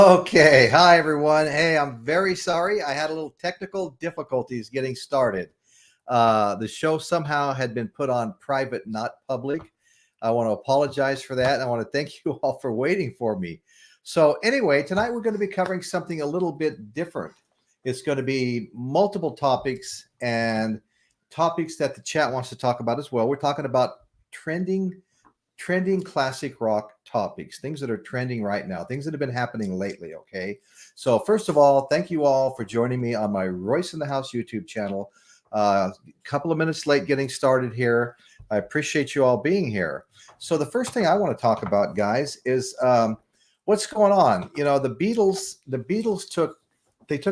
Okay, hi everyone. Hey, I'm very sorry. I had a little technical difficulties getting started. The show somehow had been put on private, not public. I want to apologize for that. And I want to thank you all for waiting for me. So, anyway, tonight we're going to be covering something a little bit different. It's going to be multiple topics and topics that the chat wants to talk about as well. We're talking about trending classic rock topics, things that are trending right now, things that have been happening lately. Okay. So, first of all, thank you all for joining me on my Royce in the House YouTube channel. A couple of minutes late getting started here. I appreciate you all being here. So, the first thing I want to talk about, guys, is what's going on. You know, the Beatles took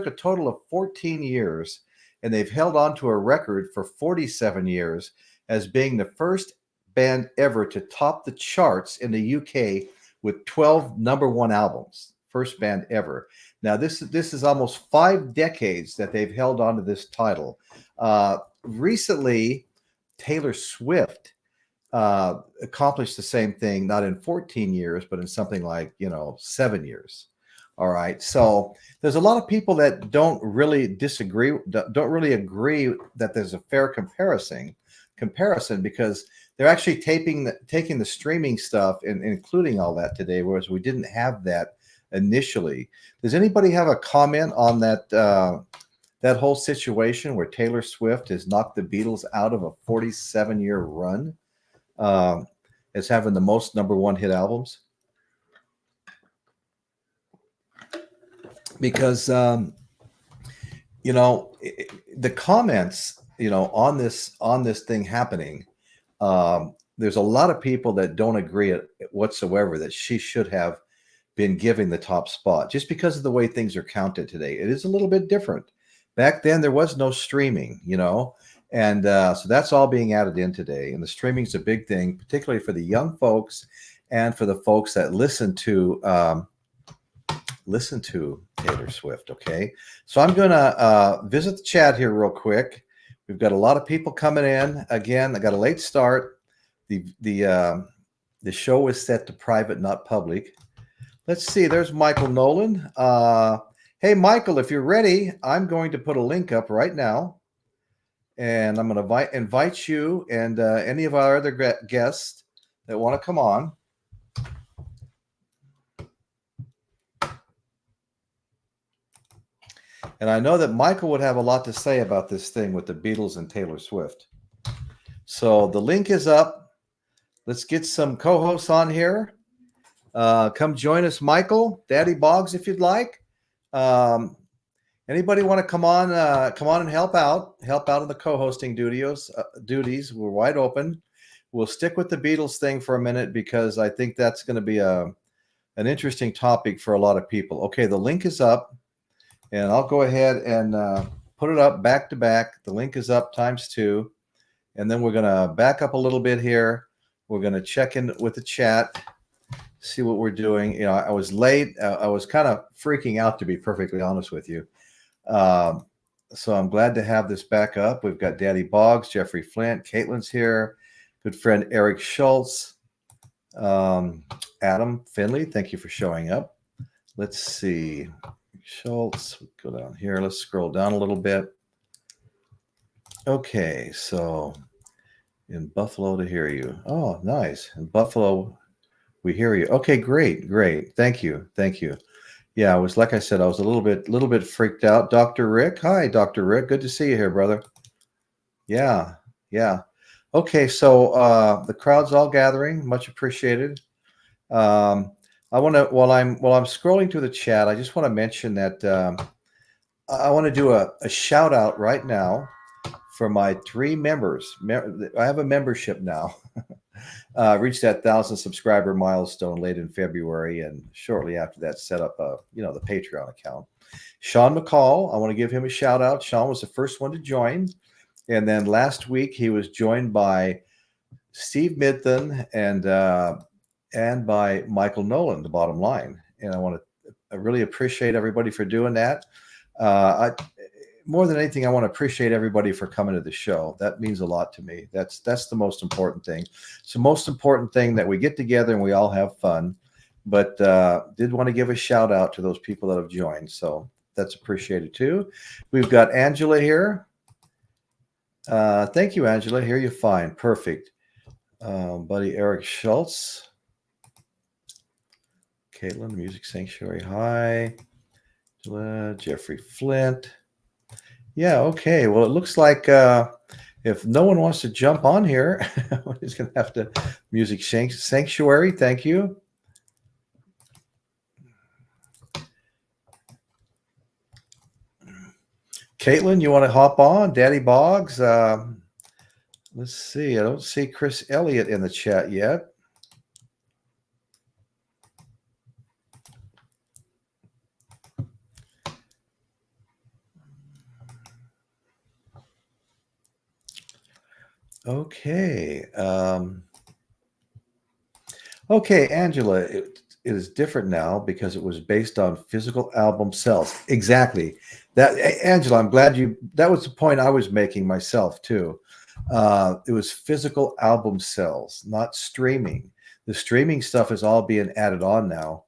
a total of 14 years and they've held on to a record for 47 years as being the first band ever to top the charts in the UK with 12 number one albums. First band ever. Now this is almost 5 decades that they've held on to this title. Recently, Taylor Swift accomplished the same thing, not in 14 years, but in something like 7 years. All right. So there's a lot of people that don't really agree that there's a fair comparison because they're actually taking the streaming stuff and including all that today, whereas we didn't have that initially. Does anybody have a comment on that whole situation where Taylor Swift has knocked the Beatles out of a 47-year run as having the most number one hit albums? Because the comments on this thing happening, there's a lot of people that don't agree whatsoever that she should have been given the top spot just because of the way things are counted today. It is a little bit different. Back then there was no streaming, and so that's all being added in today, and the streaming is a big thing, particularly for the young folks and for the folks that listen to Taylor Swift. Okay, so I'm gonna visit the chat here real quick. We've got a lot of people coming in. Again, I got a late start. The show is set to private, not public. Let's see. There's Michael Nolan. Hey, Michael, if you're ready, I'm going to put a link up right now, and I'm going to invite you and any of our other guests that want to come on. And I know that Michael would have a lot to say about this thing with the Beatles and Taylor Swift. So the link is up. Let's get some co-hosts on here. Come join us, Michael, Daddy Boggs, if you'd like. Anybody want to come on and help out in the co-hosting duties. We're wide open. We'll stick with the Beatles thing for a minute because I think that's going to be an interesting topic for a lot of people. Okay, the link is up. And I'll go ahead and put it up back to back. The link is up ×2. And then we're going to back up a little bit here. We're going to check in with the chat, see what we're doing. I was late. I was kind of freaking out, to be perfectly honest with you. So I'm glad to have this back up. We've got Daddy Boggs, Jeffrey Flint, Caitlin's here, good friend Eric Schultz, Adam Finley. Thank you for showing up. Let's see. Schultz, go down here. Let's scroll down a little bit. Okay, so in Buffalo to hear you. Oh, nice. In Buffalo, we hear you. Okay, great. Thank you. Yeah, I was, like I said, I was a little bit freaked out. Dr. Rick. Hi, Dr. Rick. Good to see you here, brother. Yeah. Okay, so the crowd's all gathering. Much appreciated. I want to, while I'm scrolling through the chat, I just want to mention that I want to do a shout out right now for my 3 members. I have a membership now. Reached that 1,000 subscriber milestone late in February, and shortly after that, set up the Patreon account. Sean McCall, I want to give him a shout out. Sean was the first one to join, and then last week he was joined by Steve Midthen and by Michael Nolan, the bottom line. And I really appreciate everybody for doing that. More than anything, I want to appreciate everybody for coming to the show. That means a lot to me. That's the most important thing. It's the most important thing that we get together and we all have fun. but did want to give a shout out to those people that have joined. So that's appreciated too. We've got Angela here. Thank you, Angela. Hear you fine. Perfect. Buddy Eric Schultz. Caitlin, Music Sanctuary. Hi. Jeffrey Flint. Yeah, okay. Well, it looks like if no one wants to jump on here, we're just going to have to Music Sanctuary. Thank you. Caitlin, you want to hop on? Daddy Boggs. Let's see. I don't see Chris Elliott in the chat yet. Okay. Okay, Angela, it is different now because it was based on physical album sales. Exactly. That, Angela, I'm glad that was the point I was making myself too. It was physical album sales, not streaming. The streaming stuff is all being added on now.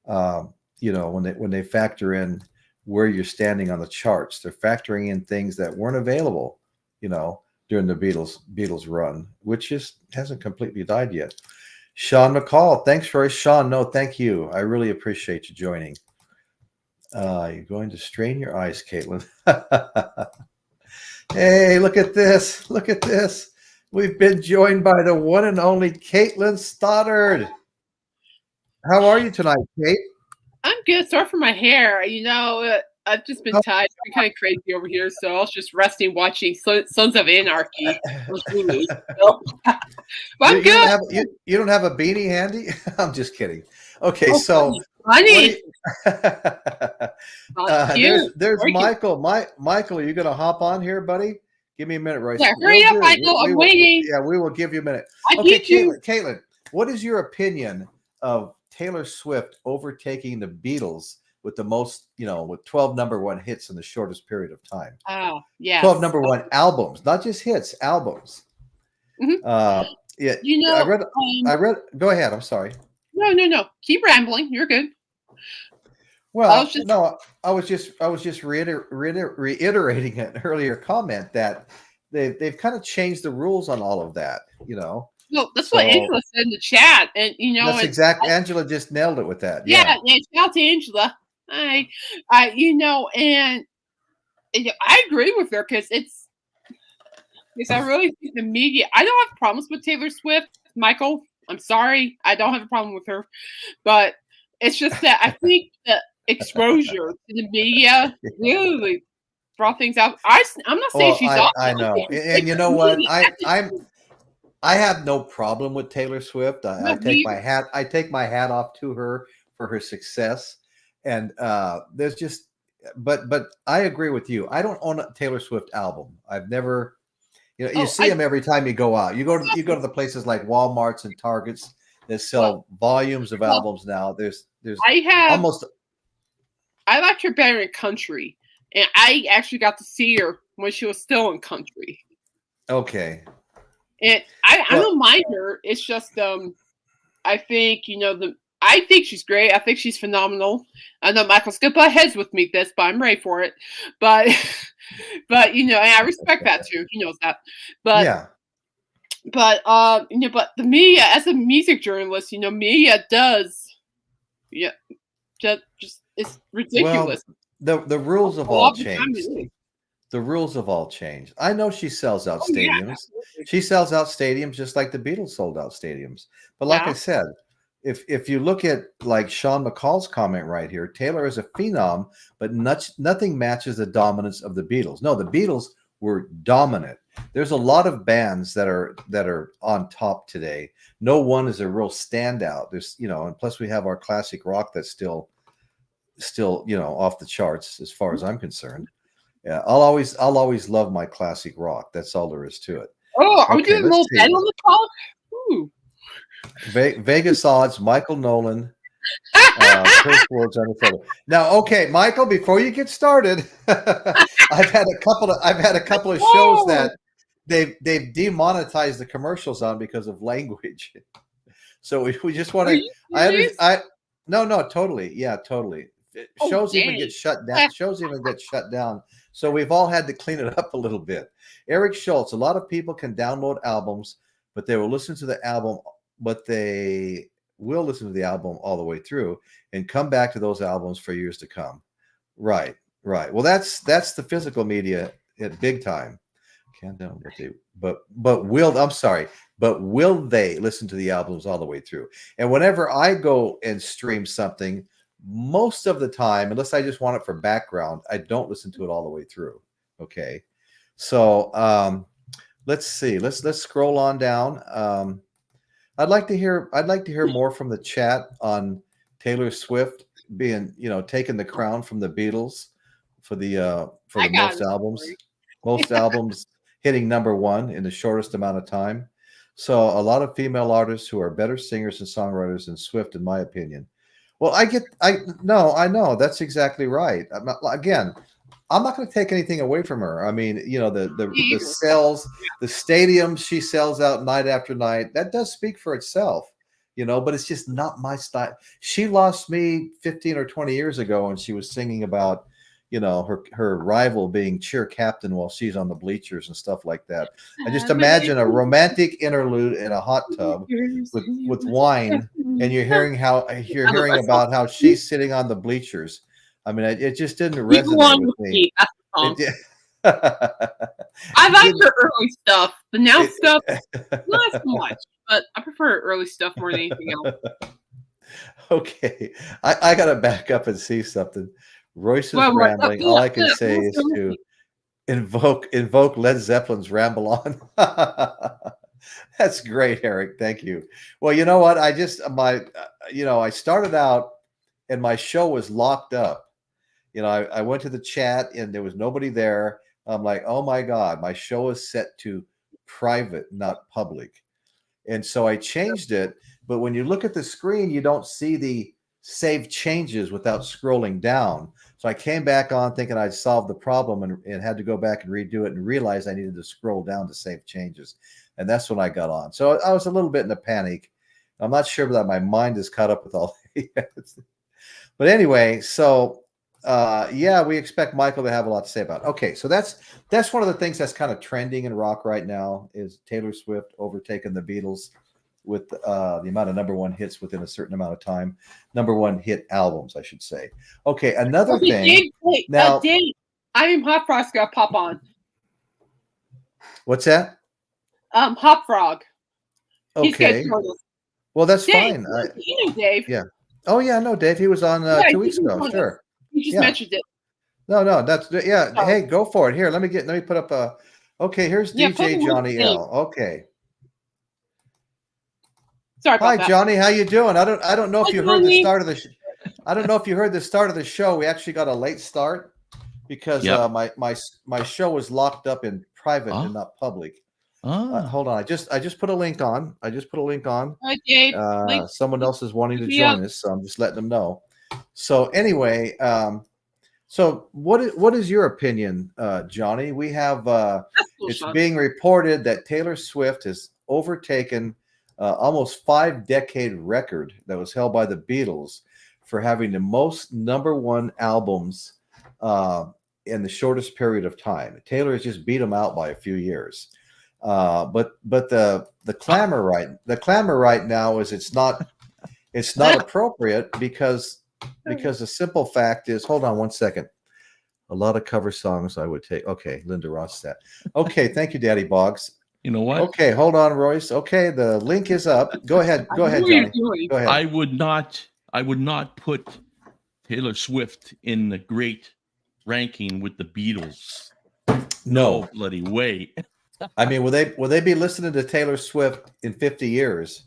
When they factor in where you're standing on the charts, they're factoring in things that weren't available, during the Beatles run, which hasn't completely died yet. Sean McCall, thanks for Sean. No, thank you. I really appreciate you joining. You're going to strain your eyes, Caitlin. Hey, look at this. Look at this. We've been joined by the one and only Caitlin Stoddard. How are you tonight, Kate? I'm good. Sorry for my hair. I've just been tired. It's been kind of crazy over here, so I was just resting, watching Sons of Anarchy. But I'm good. You don't have a beanie handy? I'm just kidding. Okay, so funny. There's Michael. Michael, are you going to hop on here, buddy? Give me a minute, Royce. Yeah, hurry up, Michael. I'm waiting. Yeah, we will give you a minute. Okay, Caitlin, what is your opinion of Taylor Swift overtaking the Beatles with the most, with 12 number one hits in the shortest period of time? Oh, yeah. 12 number one albums, not just hits, albums. Mm-hmm. Yeah. I read. Go ahead. I'm sorry. No. Keep rambling. You're good. Well, I was just reiterating an earlier comment that they've kind of changed the rules on all of that. Well, that's what Angela said in the chat, and that's exactly. Angela just nailed it with that. Yeah. Shout out to Angela. And I agree with her because I really think the media. I don't have problems with Taylor Swift, Michael. I'm sorry, I don't have a problem with her, but it's just that I think the exposure to the media really brought things out. I'm not saying she's awful. I know, and you know what? I have no problem with Taylor Swift. I take my hat off to her for her success. And there's just, but I agree with you. I don't own a Taylor Swift album. I've never, you see them every time you go out. You go to the places like Walmarts and Targets that sell volumes of albums now. I liked her better in country, and I actually got to see her when she was still in country. Okay. And I don't mind her. It's just I think I think she's great. I think she's phenomenal. I know Michael's gonna butt heads with me this, but I'm ready for it. But and I respect that too. He knows that. But yeah. But but the media, as a music journalist, media does just it's ridiculous. Well, the rules have all changed. The rules have all changed. I know she sells out stadiums. Yeah. She sells out stadiums just like the Beatles sold out stadiums. But like I said, if you look at like Sean McCall's comment right here, Taylor is a phenom, but nothing matches the dominance of the Beatles. No, the Beatles were dominant. There's a lot of bands that are on top today. No one is a real standout. There's and plus we have our classic rock that's still off the charts as far as I'm concerned. Yeah, I'll always love my classic rock. That's all there is to it. Oh, are we doing a little bet on the talk? Ooh. Vegas odds, Michael Nolan, Chris Ward's on the photo. Now, okay, Michael, before you get started, I've had a couple of shows that they've demonetized the commercials on because of language. So we just want to. No, totally. Yeah, totally. Oh, Shows even dang. get shut down. Shows even get shut down. So we've all had to clean it up a little bit. Eric Schultz, a lot of people can download albums, but they will listen to the album, but they will listen to the album all the way through and come back to those albums for years to come. Right, right. Well, that's the physical media at big time. Can't down, but will I'm sorry, but will they listen to the albums all the way through? And whenever I go and stream something, most of the time, unless I just want it for background, I don't listen to it all the way through. Okay, so let's see. Let's scroll on down. I'd like to hear more from the chat on Taylor Swift being, taking the crown from the Beatles for the most albums hitting #1 in the shortest amount of time. So a lot of female artists who are better singers and songwriters than Swift, in my opinion. Well, I know that's exactly right. Again, I'm not going to take anything away from her. I mean, the sales, the stadiums she sells out night after night, that does speak for itself, but it's just not my style. She lost me 15 or 20 years ago when she was singing about, her rival being cheer captain while she's on the bleachers and stuff like that. I just imagine a romantic interlude in a hot tub with wine, and you're hearing about how she's sitting on the bleachers. I mean, it just didn't resonate with me. I like her early stuff. The now stuff, not so much, but I prefer her early stuff more than anything else. Okay, I got to back up and see something. Royce is rambling. All I can say is to invoke Led Zeppelin's "Ramble On." That's great, Eric. Thank you. Well, you know what? I started out and my show was locked up. I went to the chat and there was nobody there. I'm like, oh my God, my show is set to private, not public. And so I changed it. But when you look at the screen, you don't see the save changes without scrolling down. So I came back on thinking I'd solved the problem and had to go back and redo it and realized I needed to scroll down to save changes. And that's when I got on. So I was a little bit in a panic. I'm not sure that my mind is caught up with all that. But anyway, so we expect Michael to have a lot to say about it. Okay, so that's one of the things that's kind of trending in rock right now is Taylor Swift overtaking the Beatles with the amount of #1 hits within a certain amount of time. #1 hit albums, I should say. Okay, another thing. Now, Dave, Hop Frog's got to pop on. What's that? Hop Frog. Okay. Well, that's Dave, fine. Dave. Yeah. Oh yeah, no, Dave. He was on 2 weeks ago. Sure. You just mentioned it. No, that's yeah. Oh. Hey, go for it. Here, let me put up a. Okay, here's DJ Johnny L. Okay. Sorry about that. Hi, Johnny. How you doing? I don't know if you heard the start of the. I don't know if you heard the start of the show. We actually got a late start because my show was locked up in private and not public. Hold on. I just put a link on. Hi, Dave. Someone else is wanting to join us, so I'm just letting them know. So anyway, so what is your opinion, Johnny? We have it's being reported that Taylor Swift has overtaken almost 5-decade record that was held by the Beatles for having the most #1 albums in the shortest period of time. Taylor has just beat them out by a few years. But the clamor right now is it's not appropriate because the simple fact is, hold on one second. A lot of cover songs I would take. Okay, Linda Ronstadt. Okay, thank you, Daddy Boggs. You know what? Okay, hold on, Royce. Okay, the link is up. Go ahead, Johnny. Go ahead. I would not put Taylor Swift in the great ranking with the Beatles. No bloody way. I mean, will they be listening to Taylor Swift in 50 years?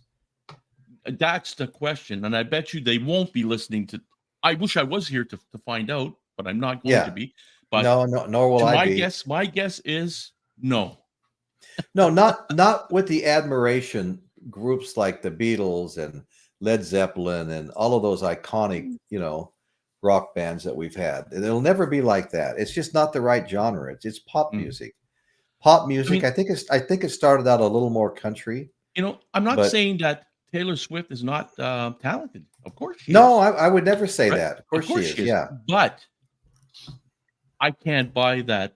That's the question, and I bet you they won't be listening to. I wish I was here to find out, but I'm not going to be. But no, nor will I be. My guess is no. No, not with the admiration groups like the Beatles and Led Zeppelin and all of those iconic, rock bands that we've had. It'll never be like that. It's just not the right genre. It's pop music. Pop music. I think it started out a little more country. I'm not saying that Taylor Swift is not talented. Of course she No, is. I would never say Right? that. Of course she is. Yeah. But I can't buy that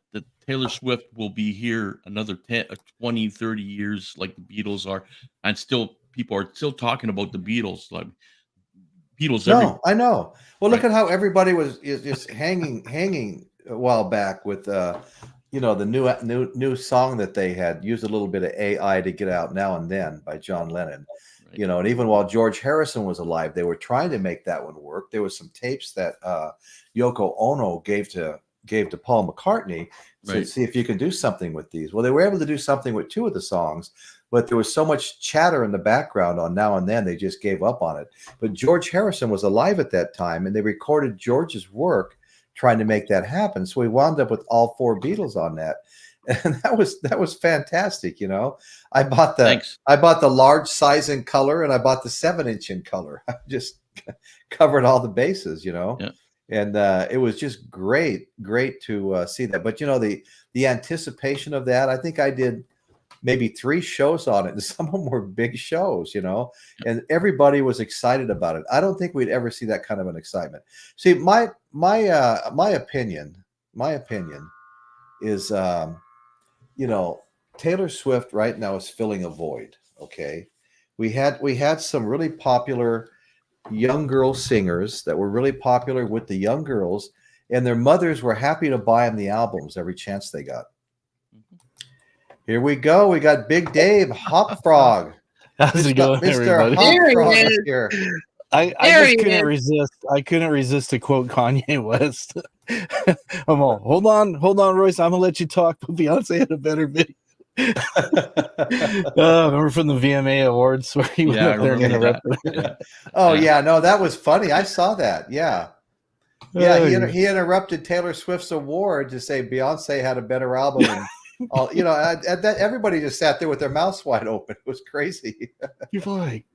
Taylor Swift will be here another 10, 20, 30 years like the Beatles are, and still people are still talking about the Beatles. Like Beatles everywhere. No, I know. Well, look Right. at how everybody is just hanging a while back with you know, the new song that they had used a little bit of AI to get out now and then by John Lennon. Right. You know, and even while George Harrison was alive, they were trying to make that one work. There was some tapes that Yoko Ono gave to Paul McCartney to Right. see if you can do something with these. Well, they were able to do something with 2 of the songs, but there was so much chatter in the background on Now and Then, they just gave up on it. But George Harrison was alive at that time, and they recorded George's work trying to make that happen. So we wound up with all 4 Beatles on that. And that was fantastic, you know. I bought the large size in color, and I bought the 7-inch in color. I just covered all the bases, you know. Yeah. And it was just great to see that. But you know, the anticipation of that, I think I did maybe 3 shows on it, and some of them were big shows, you know, and everybody was excited about it. I don't think we'd ever see that kind of an excitement. See, my opinion is, you know, Taylor Swift right now is filling a void. Okay, we had some really popular young girl singers that were really popular with the young girls, and their mothers were happy to buy them the albums every chance they got. Here we go. We got Big Dave Hop Frog. How's it going, everybody? There he Frog is. here. I There just he couldn't is. resist. I couldn't resist to quote Kanye West. I'm all, hold on, Royce. I'm gonna let you talk. But Beyonce had a better video. Remember from the VMA Awards where he went up there and interrupted. Yeah. Oh yeah, no, that was funny. I saw that. Yeah, he interrupted Taylor Swift's award to say Beyonce had a better album. And all, you know, that everybody just sat there with their mouths wide open. It was crazy. You're like,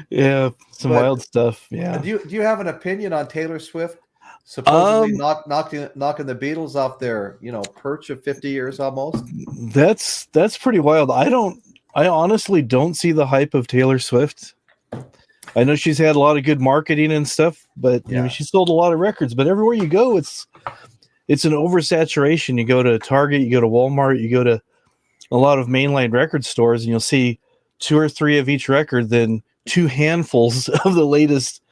yeah, some wild stuff. Yeah. Do you have an opinion on Taylor Swift supposedly knocking the Beatles off their, you know, perch of 50 years almost? That's pretty wild. I honestly don't see the hype of Taylor Swift. I know she's had a lot of good marketing and stuff, but you know, she sold a lot of records. But everywhere you go, it's an oversaturation. You go to Target, you go to Walmart, you go to a lot of mainline record stores, and you'll see 2 or 3 of each record, then 2 handfuls of the latest.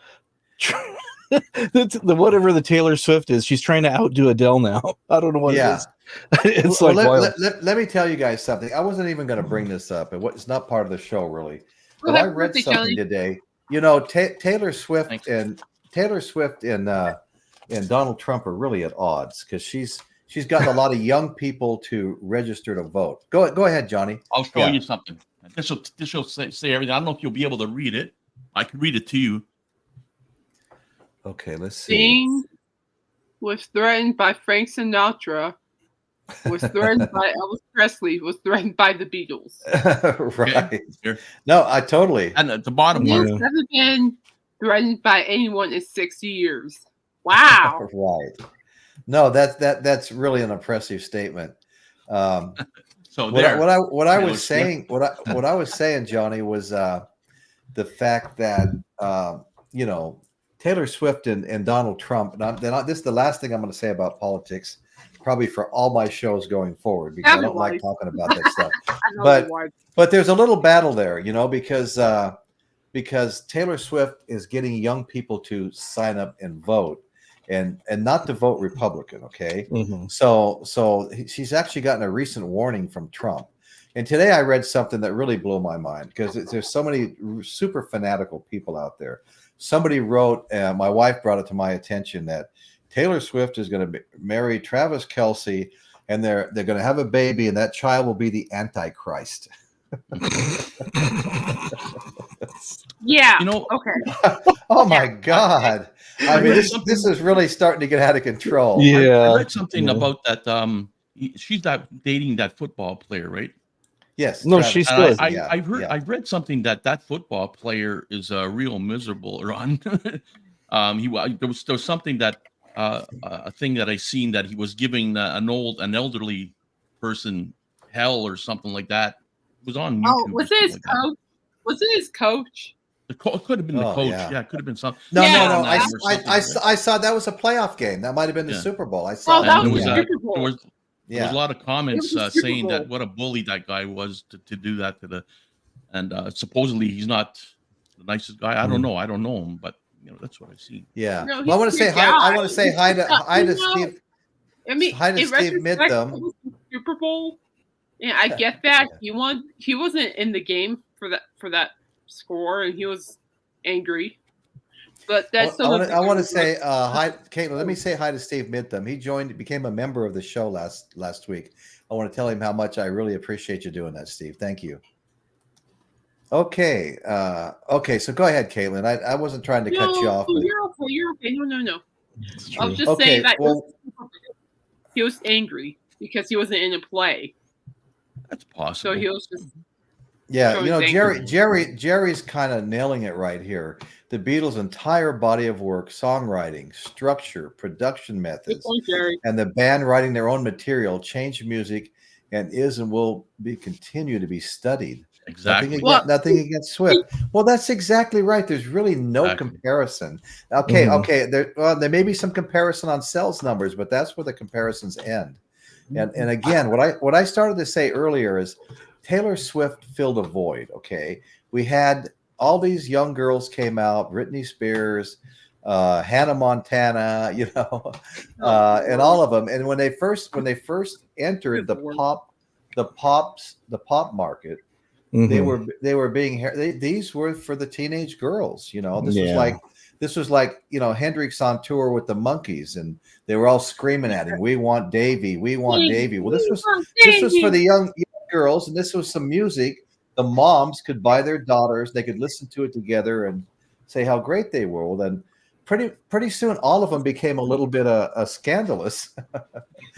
Whatever the Taylor Swift is, she's trying to outdo Adele now. I don't know what it is. It's well, like let me tell you guys something. I wasn't even going to bring this up, and it's not part of the show really. But I read something today. You know, Taylor Swift and Donald Trump are really at odds because she's gotten a lot of young people to register to vote. Go ahead, Johnny. I'll show you something. This will say everything. I don't know if you'll be able to read it. I can read it to you. Okay, let's see. Sting was threatened by Frank Sinatra, was threatened by Elvis Presley, was threatened by the Beatles. Right. Okay. No, I totally. And at the bottom He's one. never been threatened by anyone in 60 years. Wow. Right. No, that's really an impressive statement. So what I was saying, Johnny, was the fact that you know, Taylor Swift and Donald Trump. And this is the last thing I'm going to say about politics, probably for all my shows going forward, because I don't like talking about that stuff. But there's a little battle there, you know, because Taylor Swift is getting young people to sign up and vote, and not to vote Republican. Okay, so she's actually gotten a recent warning from Trump. And today I read something that really blew my mind, because there's so many super fanatical people out there. Somebody wrote, my wife brought it to my attention, that Taylor Swift is going to marry Travis Kelce, and they're going to have a baby, and that child will be the Antichrist. Yeah. You know, okay. Oh my God! I mean, this is really starting to get out of control. Yeah. I read something about that. She's not dating that football player, right? Yes. No, Travis. she's good. I've read something that football player is real miserable. Ron, there was something that a thing that I seen that he was giving an elderly person hell or something like that. It was on YouTube. Oh, was his coach? Was it his coach? It could have been the Oh, coach. yeah. Yeah, it could have been something. No, Yeah, no, no. Or something, I right? saw that was a playoff game. That might have been the Yeah. Super Bowl. I saw Oh, that. that And was there the was, Super Bowl. there was a lot of comments It was the Super saying that Bowl. what a bully that guy was to do that to the, and supposedly he's not the nicest guy. I don't know. I don't know him, but that's what I've seen. Yeah. No, Well, I want to he's a say good hi. I guy. want to say hi to You know, Steve. I mean, Hi to in Steve retrospect, Midtham. it was the Super Bowl, and I get that he wasn't in the game for that score, and he was angry. But that's I want to say hi, Caitlin. Let me say hi to Steve Midtham. He became a member of the show last week. I want to tell him how much I really appreciate you doing that, Steve. Thank you. Okay. Okay. So go ahead, Caitlin. I wasn't trying to cut you off. But... You're okay. You're okay. No. It's I true. was just saying that he was angry because he wasn't in a play, That's possible. so he was just. Yeah, So you know, he's Jerry's kind of nailing it right here. The Beatles' entire body of work, songwriting, structure, production Good methods, point, Jerry. and the band writing their own material, changed music, and is and will continue to be studied. Exactly. Nothing against Swift. Well, that's exactly right. There's really no comparison. Okay, okay. There may be some comparison on sales numbers, but that's where the comparisons end. And again, what I started to say earlier is Taylor Swift filled a void. Okay, we had all these young girls came out, Britney Spears, Hannah Montana, and all of them. And when they first entered the pop market, they were being these were for the teenage girls. This was like Hendrix on tour with the Monkees, and they were all screaming at him, "We want Davy, we want Davy." Well, this was for the young girls, and this was some music the moms could buy their daughters. They could listen to it together and say how great they were. Well, then pretty soon, all of them became a little bit scandalous.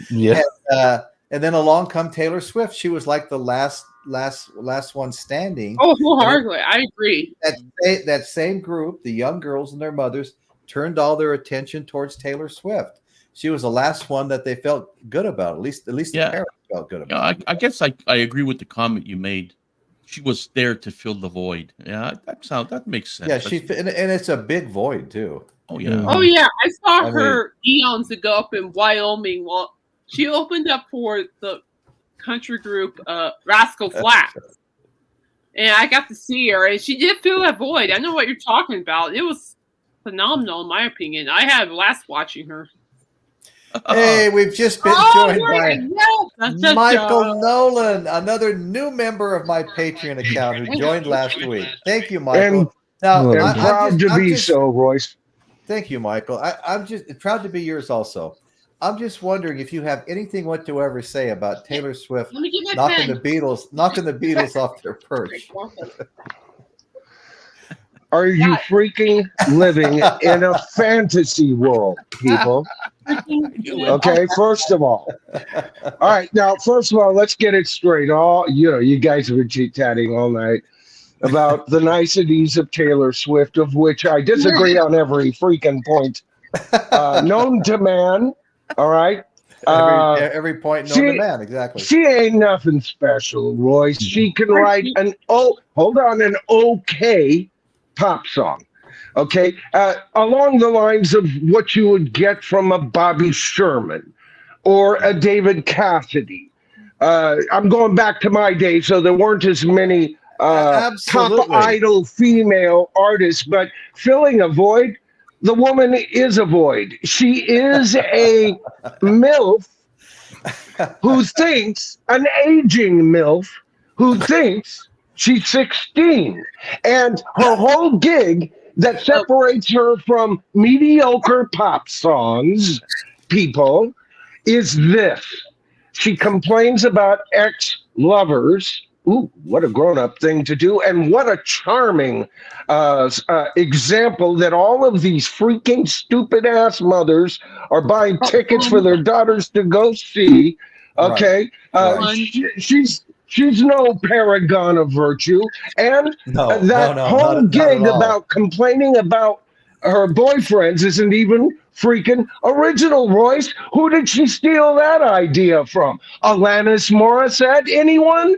Yeah. And then along come Taylor Swift. She was like the last one standing. Oh, wholeheartedly, I agree. That same group, the young girls and their mothers, turned all their attention towards Taylor Swift. She was the last one that they felt good about. At least the parents felt good about. I guess I agree with the comment you made. She was there to fill the void. Yeah, that makes sense. Yeah, and it's a big void too. Oh yeah. Oh yeah, I saw her eons ago up in Wyoming. Well, she opened up for the country group Rascal Flatts, and I got to see her, and she did fill that void. I know what you're talking about. It was phenomenal, in my opinion. I had a blast watching her. Hey, we've just been joined by Michael Nolan, another new member of my Patreon account who joined last week. Thank you, Michael. I'm proud to be so, Royce. Thank you, Michael. I'm just proud to be yours also. I'm just wondering if you have anything whatsoever to say about Taylor Swift knocking the Beatles off their perch. Are you freaking living in a fantasy world, people? Okay, first of all. All right, now, first of all, let's get it straight. You guys have been chit-chatting all night about the niceties of Taylor Swift, of which I disagree on every freaking point known to man. All right. Every point known to man, exactly. She ain't nothing special, Royce. She can write an okay pop song. Okay, along the lines of what you would get from a Bobby Sherman or a David Cassidy. I'm going back to my day, so there weren't as many top idol female artists, but filling a void. The woman is a void. She is a MILF who thinks, an aging MILF who thinks she's 16. And her whole gig that separates her from mediocre pop songs, people, is this. She complains about ex-lovers. Ooh, what a grown-up thing to do. And what a charming example that all of these freaking stupid-ass mothers are buying tickets for their daughters to go see. Okay? She's no paragon of virtue. And that whole gig about complaining about her boyfriends isn't even freaking original, Royce. Who did she steal that idea from? Alanis Morissette? Anyone?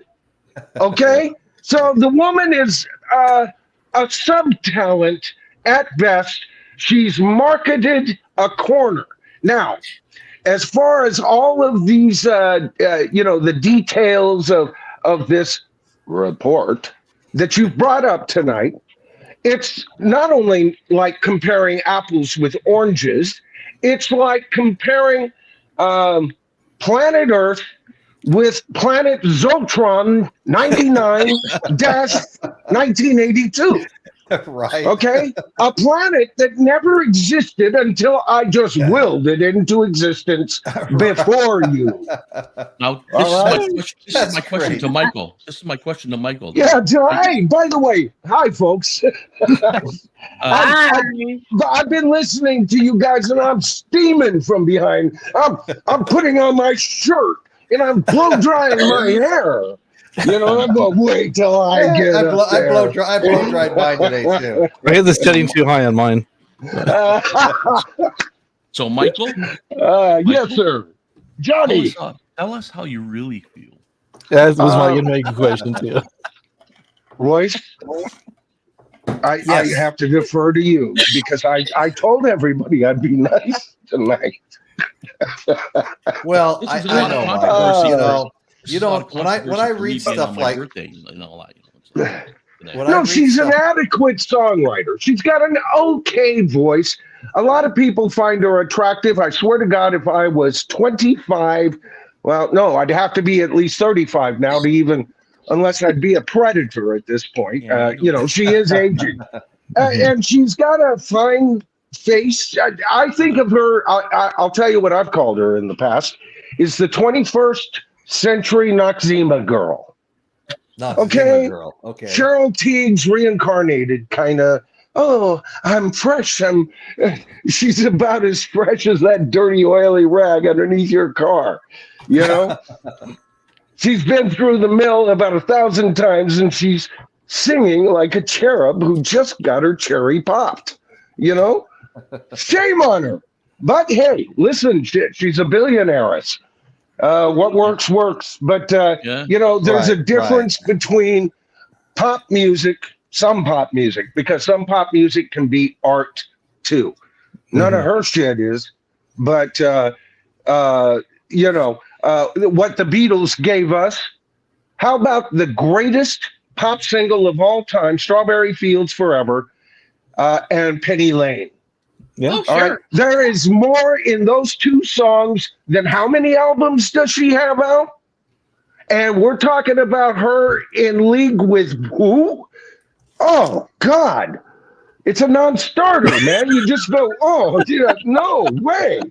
Okay? So the woman is a sub-talent at best. She's marketed a corner. Now, as far as all of these, the details of this report that you've brought up tonight, it's not only like comparing apples with oranges, it's like comparing planet Earth with planet Zoltron 99-1982. Right. Okay? A planet that never existed until I just willed it into existence before you. Now, this is my question to Michael. This is my question to Michael. Yeah, hey, by the way, hi, folks. I've been listening to you guys, and I'm steaming from behind. I'm putting on my shirt, and I'm blow drying my hair. You know, I'm going to wait till I get up there. I blow dried mine today, too. I had the setting too high on mine. So, Michael? Yes, sir. Johnny. Tell us how you really feel. That was my question, too. Royce, I have to defer to you because I told everybody I'd be nice tonight. Well, I know, Mike. You don't. When I read stuff like, she's an adequate songwriter. She's got an okay voice. A lot of people find her attractive. I swear to God, if I was 25, well, no, I'd have to be at least 35 now to even, unless I'd be a predator at this point. She is aging, and she's got a fine face. I think of her. I'll tell you what I've called her in the past is the 21st century Noxzema girl. Girl. Okay. Cheryl Teague's reincarnated, kind of. Oh, I'm fresh. She's about as fresh as that dirty, oily rag underneath your car. You know, she's been through the mill about 1,000 times, and she's singing like a cherub who just got her cherry popped. You know, shame on her. But hey, listen, she's a billionaireess. What works, but there's a difference between pop music, some pop music, because some pop music can be art too. None of her shit is, but what the Beatles gave us. How about the greatest pop single of all time, Strawberry Fields Forever, and Penny Lane? Yeah. Oh, sure. All right. There is more in those two songs than how many albums does she have out? And we're talking about her in league with who? Oh, God. It's a non-starter, man. You just go, no way.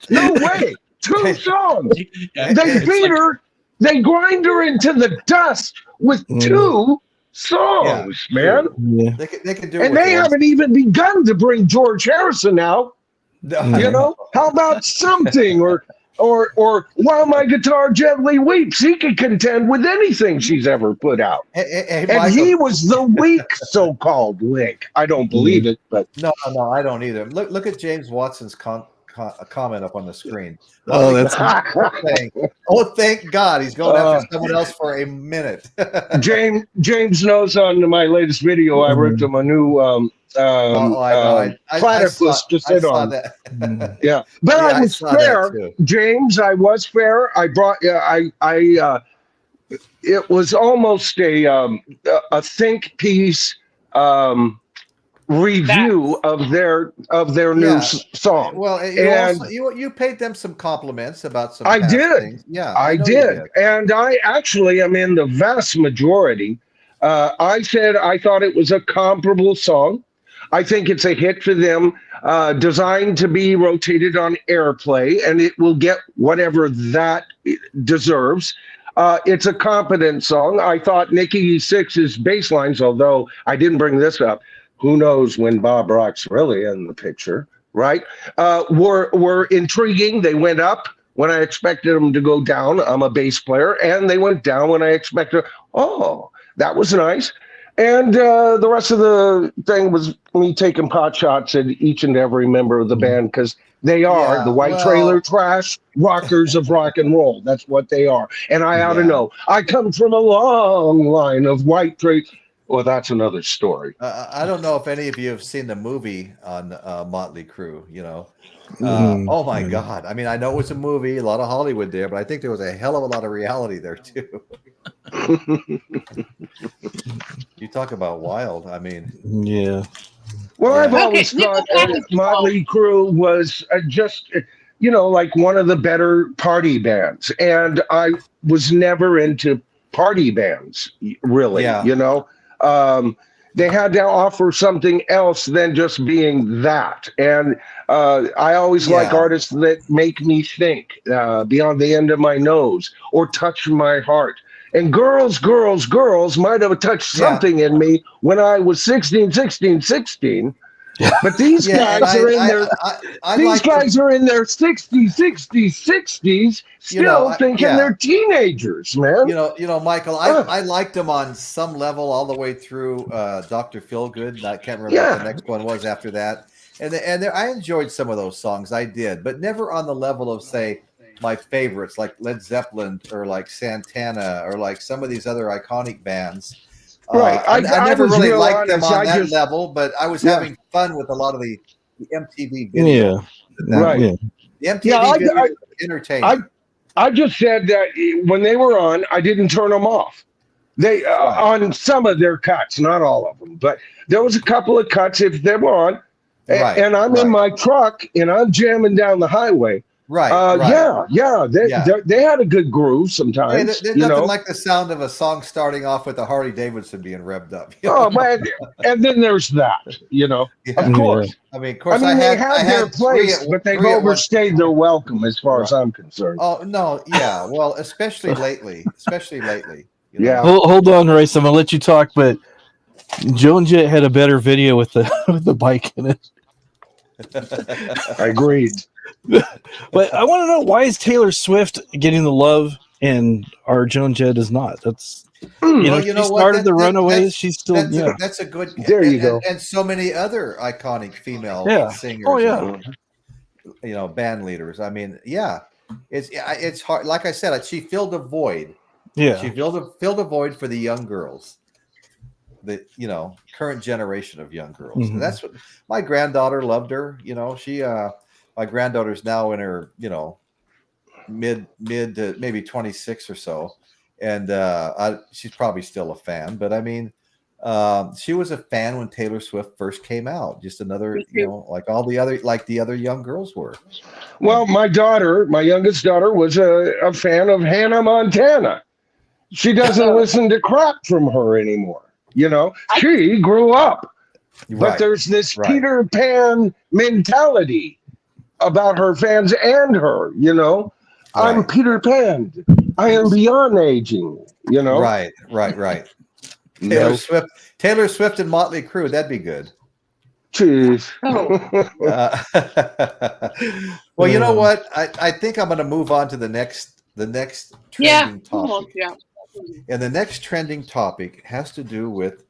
No way. Two songs. They beat her. They grind her into the dust with two songs, man. Yeah. They can do it. And they haven't even begun to bring George Harrison out. You know, how about something or While My Guitar Gently Weeps? He could contend with anything she's ever put out. Hey, and he was the weak so-called link. I don't believe it, but no, I don't either. Look at James Watson's comment up on the screen. Oh, that's thank God he's going after someone else for a minute. James knows on my latest video I ripped him a new platypus to sit on. Yeah, but I was fair, James. I was fair. I brought. It was almost a think piece review of their new song. Well, you paid them some compliments about some. I did. Things. Yeah, I did, and I actually am in the vast majority. I said I thought it was a comparable song. I think it's a hit for them, designed to be rotated on airplay, and it will get whatever that deserves. It's a competent song. I thought Nikki Sixx's bass lines, although I didn't bring this up, who knows when Bob Rock's really in the picture, right? Were intriguing. They went up when I expected them to go down. I'm a bass player, and they went down when I expected. Oh, that was nice. And the rest of the thing was me taking pot shots at each and every member of the band because they are the white trailer trash rockers of rock and roll. That's what they are. And I ought to know. I come from a long line of white trailer. Well, that's another story. I don't know if any of you have seen the movie on Motley Crue. Oh my God! I mean, I know it was a movie, a lot of Hollywood there, but I think there was a hell of a lot of reality there too. You talk about wild. I mean, yeah. Well, Yeah. I've always thought Motley Crue was just, like one of the better party bands. And I was never into party bands, really, Yeah. They had to offer something else than just being that. And I always like Yeah. artists that make me think beyond the end of my nose or touch my heart. And girls might have touched something in me when I was 16. But these guys are in their guys are in their 60s, still thinking they're teenagers, man. Michael, I liked them on some level all the way through Dr. Feelgood. I can't remember what the next one was after that. And I enjoyed some of those songs. I did, but never on the level of, say, my favorites like Led Zeppelin or like Santana or like some of these other iconic bands. Right. I never really liked them honest. on that level, but I was having fun with a lot of the MTV videos. Right. The MTV videos were entertaining. I just said that when they were on, I didn't turn them off. They on some of their cuts, not all of them, but there was a couple of cuts if they were on, and I'm in my truck and I'm jamming down the highway. Right. They had a good groove sometimes. There's nothing like the sound of a song starting off with a Harley Davidson being revved up. Oh man, and then there's that. Of course. I mean, of course, they had their place, but they've overstayed their welcome, as far as I'm concerned. Oh no, yeah. Well, especially lately. Yeah. Hold on, Rice. I'm gonna let you talk, but Joan Jett had a better video with the bike in it. I agreed. But I want to know, why is Taylor Swift getting the love and our Joan Jett is not? That's she started the Runaways. She's still that's a good. There you go. And so many other iconic female singers. Oh yeah. Band leaders. I mean, it's hard. Like I said, she filled a void. Yeah. She filled a void for the young girls. The current generation of young girls. Mm-hmm. And that's what my granddaughter loved her. She my granddaughter's now in her mid to maybe 26 or so, and she's probably still a fan. But I mean, she was a fan when Taylor Swift first came out. Just another, like the other young girls were. Well, my youngest daughter, was a fan of Hannah Montana. She doesn't listen to crap from her anymore. She grew up, but there's this Peter Pan mentality about her fans and her. I'm Peter Pan. I am beyond aging. Right. Taylor Swift and Motley Crue. That'd be good. Jeez. Well, you know what? I think I'm going to move on to the next trending topic. Yeah. And the next trending topic has to do with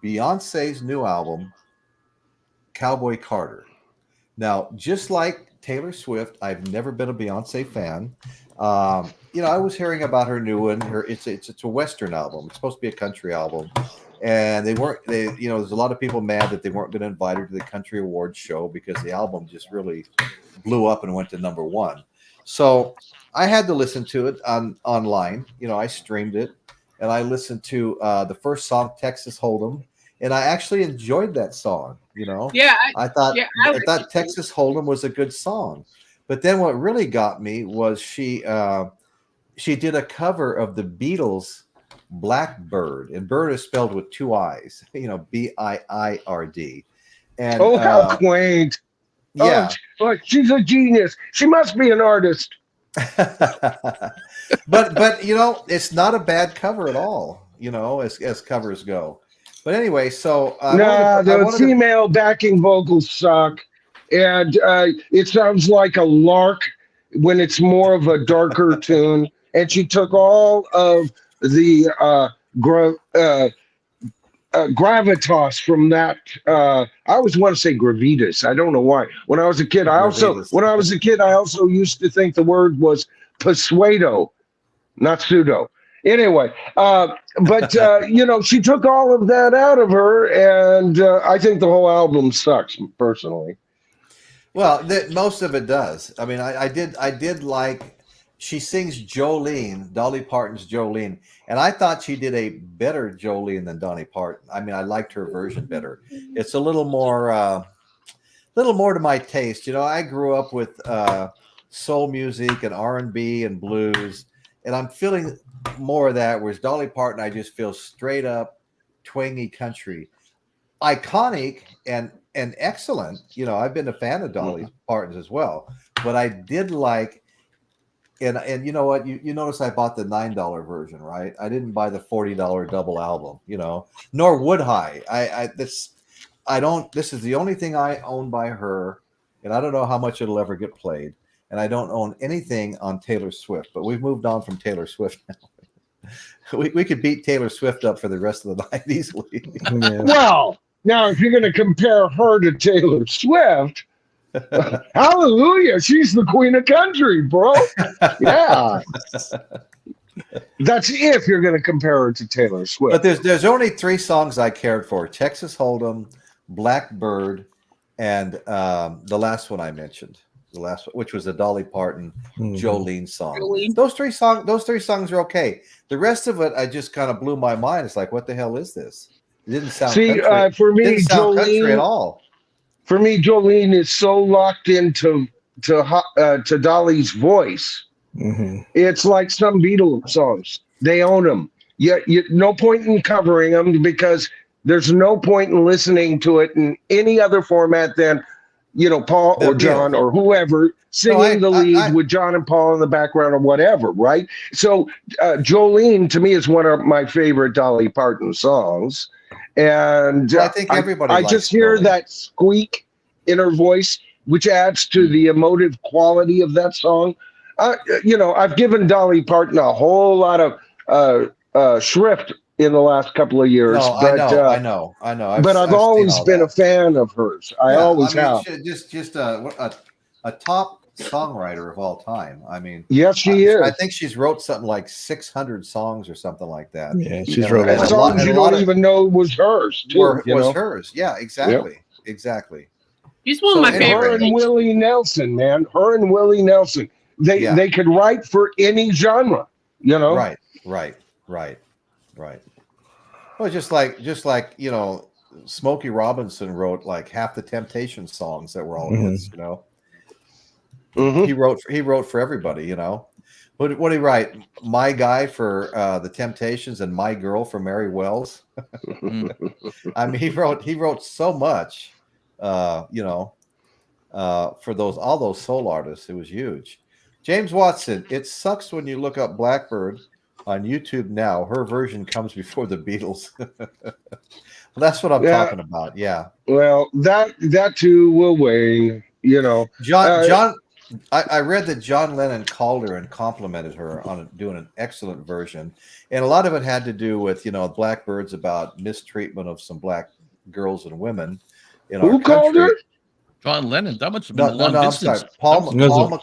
Beyonce's new album, Cowboy Carter. Now, just like Taylor Swift, I've never been a Beyonce fan. I was hearing about her new one. It's a Western album. It's supposed to be a country album. And there's a lot of people mad that they weren't been invited to the Country Awards show because the album just really blew up and went to number one. So I had to listen to it online. I streamed it and I listened to the first song, Texas Hold'em, and I actually enjoyed that song. Yeah, I thought Texas Hold'em was a good song. But then what really got me was she did a cover of the Beatles' Blackbird, and bird is spelled with two I's, Biird. And how quaint. Yeah. Oh, she's a genius. She must be an artist. but it's not a bad cover at all, as covers go. But anyway, so the female backing vocals suck, and it sounds like a lark when it's more of a darker tune. And she took all of the gravitas from that. I always want to say gravitas. I don't know why. When I was a kid, I also used to think the word was persuado, not pseudo. Anyway, but she took all of that out of her, and I think the whole album sucks, personally. Well, most of it does. I mean, I did like, she sings Jolene, Dolly Parton's Jolene, and I thought she did a better Jolene than Dolly Parton. I mean, I liked her version better. It's a little more to my taste. I grew up with soul music and R&B and blues, and I'm feeling more of that, whereas Dolly Parton, I just feel straight up twangy country. Iconic and excellent. I've been a fan of Dolly Parton's as well, but I did like, and you know what, you notice I bought the $9 version, right? I didn't buy the $40 double album, nor would I. This is the only thing I own by her, and I don't know how much it'll ever get played, and I don't own anything on Taylor Swift, but we've moved on from Taylor Swift now. we could beat Taylor Swift up for the rest of the night easily. Well, now, if you're going to compare her to Taylor Swift, hallelujah, she's the queen of country, bro. Yeah. That's if you're going to compare her to Taylor Swift. But there's only 3 songs I cared for: Texas Hold'em, Blackbird, and the last one I mentioned, which was the Dolly Parton Jolene song. Jolene. Those three songs are okay. The rest of it, I just kind of blew my mind. It's like, what the hell is this? It didn't sound country. For me, didn't sound country at all. For me, Jolene is so locked into Dolly's voice. Mm-hmm. It's like some Beatles songs. They own them. No point in covering them, because there's no point in listening to it in any other format than, Paul or John or whoever singing the lead with John and Paul in the background or whatever, right? So Jolene, to me, is one of my favorite Dolly Parton songs. And I think everybody I just hear Jolene. That squeak in her voice, which adds to the emotive quality of that song. I've given Dolly Parton a whole lot of shrift in the last couple of years. No, but, I know. But I've always been a fan of hers. I always have. Just a top songwriter of all time. I mean, yes, she is. I think she's wrote something like 600 songs or something like that. Yeah, she's wrote a lot. Songs you don't even know was hers. Too, was hers. Yeah, exactly. Yep. Exactly. She's one of my favorites. Her and Willie Nelson, man. Her and Willie Nelson. They could write for any genre. Right. Well, just like Smokey Robinson wrote like half the Temptation songs that were all hits. Mm-hmm. He wrote for everybody. What did he write? My Guy for the Temptations and My Girl for Mary Wells. I mean, he wrote so much. For all those soul artists, it was huge. James Watson, it sucks when you look up Blackbird on YouTube now. Her version comes before the Beatles. Well, that's what I'm talking about. Yeah. Well, that too will wane. John. I read that John Lennon called her and complimented her on doing an excellent version, and a lot of it had to do with Blackbird's about mistreatment of some black girls and women in our country. Who called her? John Lennon. That must have been No, I'm sorry. Paul McCartney.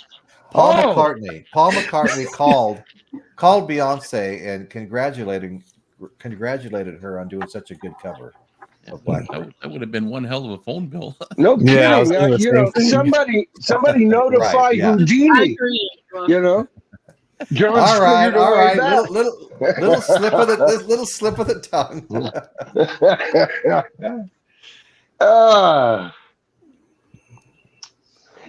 Paul McCartney called Beyonce and congratulated her on doing such a good cover of Blackbird. That would have been one hell of a phone bill. No kidding. Yeah, somebody notify Right, yeah. Houdini. John, all right. Little slip of the tongue.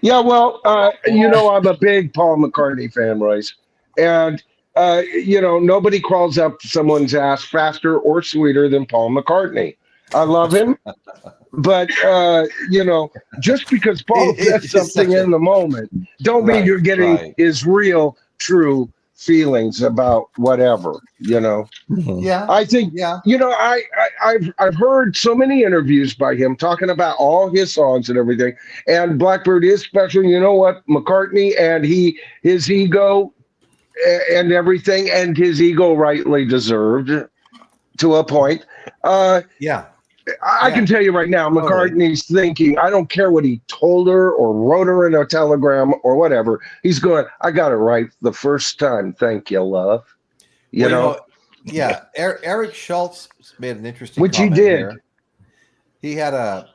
I'm a big Paul McCartney fan, Royce. And, nobody crawls up someone's ass faster or sweeter than Paul McCartney. I love him. But, just because Paul said something in the moment, don't mean you're getting his real, true feelings about whatever, Yeah. I think, I've heard so many interviews by him talking about all his songs and everything. And Blackbird is special. You know what? McCartney and his ego and everything, and his ego rightly deserved to a point. I can tell you right now, McCartney's thinking, I don't care what he told her or wrote her in a telegram or whatever. He's going, I got it right the first time. Thank you, love. You know? Yeah. Eric Schultz made an interesting Which he comment did. here. He had a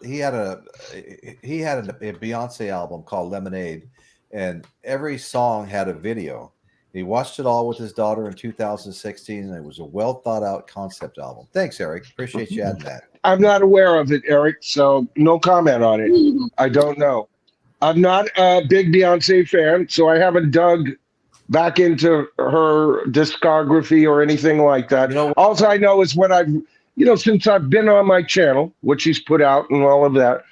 Beyonce album called Lemonade, and every song had a video. He watched it all with his daughter in 2016, and it was a well thought out concept album. Thanks, Eric. Appreciate you adding that. I'm not aware of it, Eric, so no comment on it. I don't know. I'm not a big Beyonce fan, so I haven't dug back into her discography or anything like that. All I know is what I've, since I've been on my channel, what she's put out and all of that,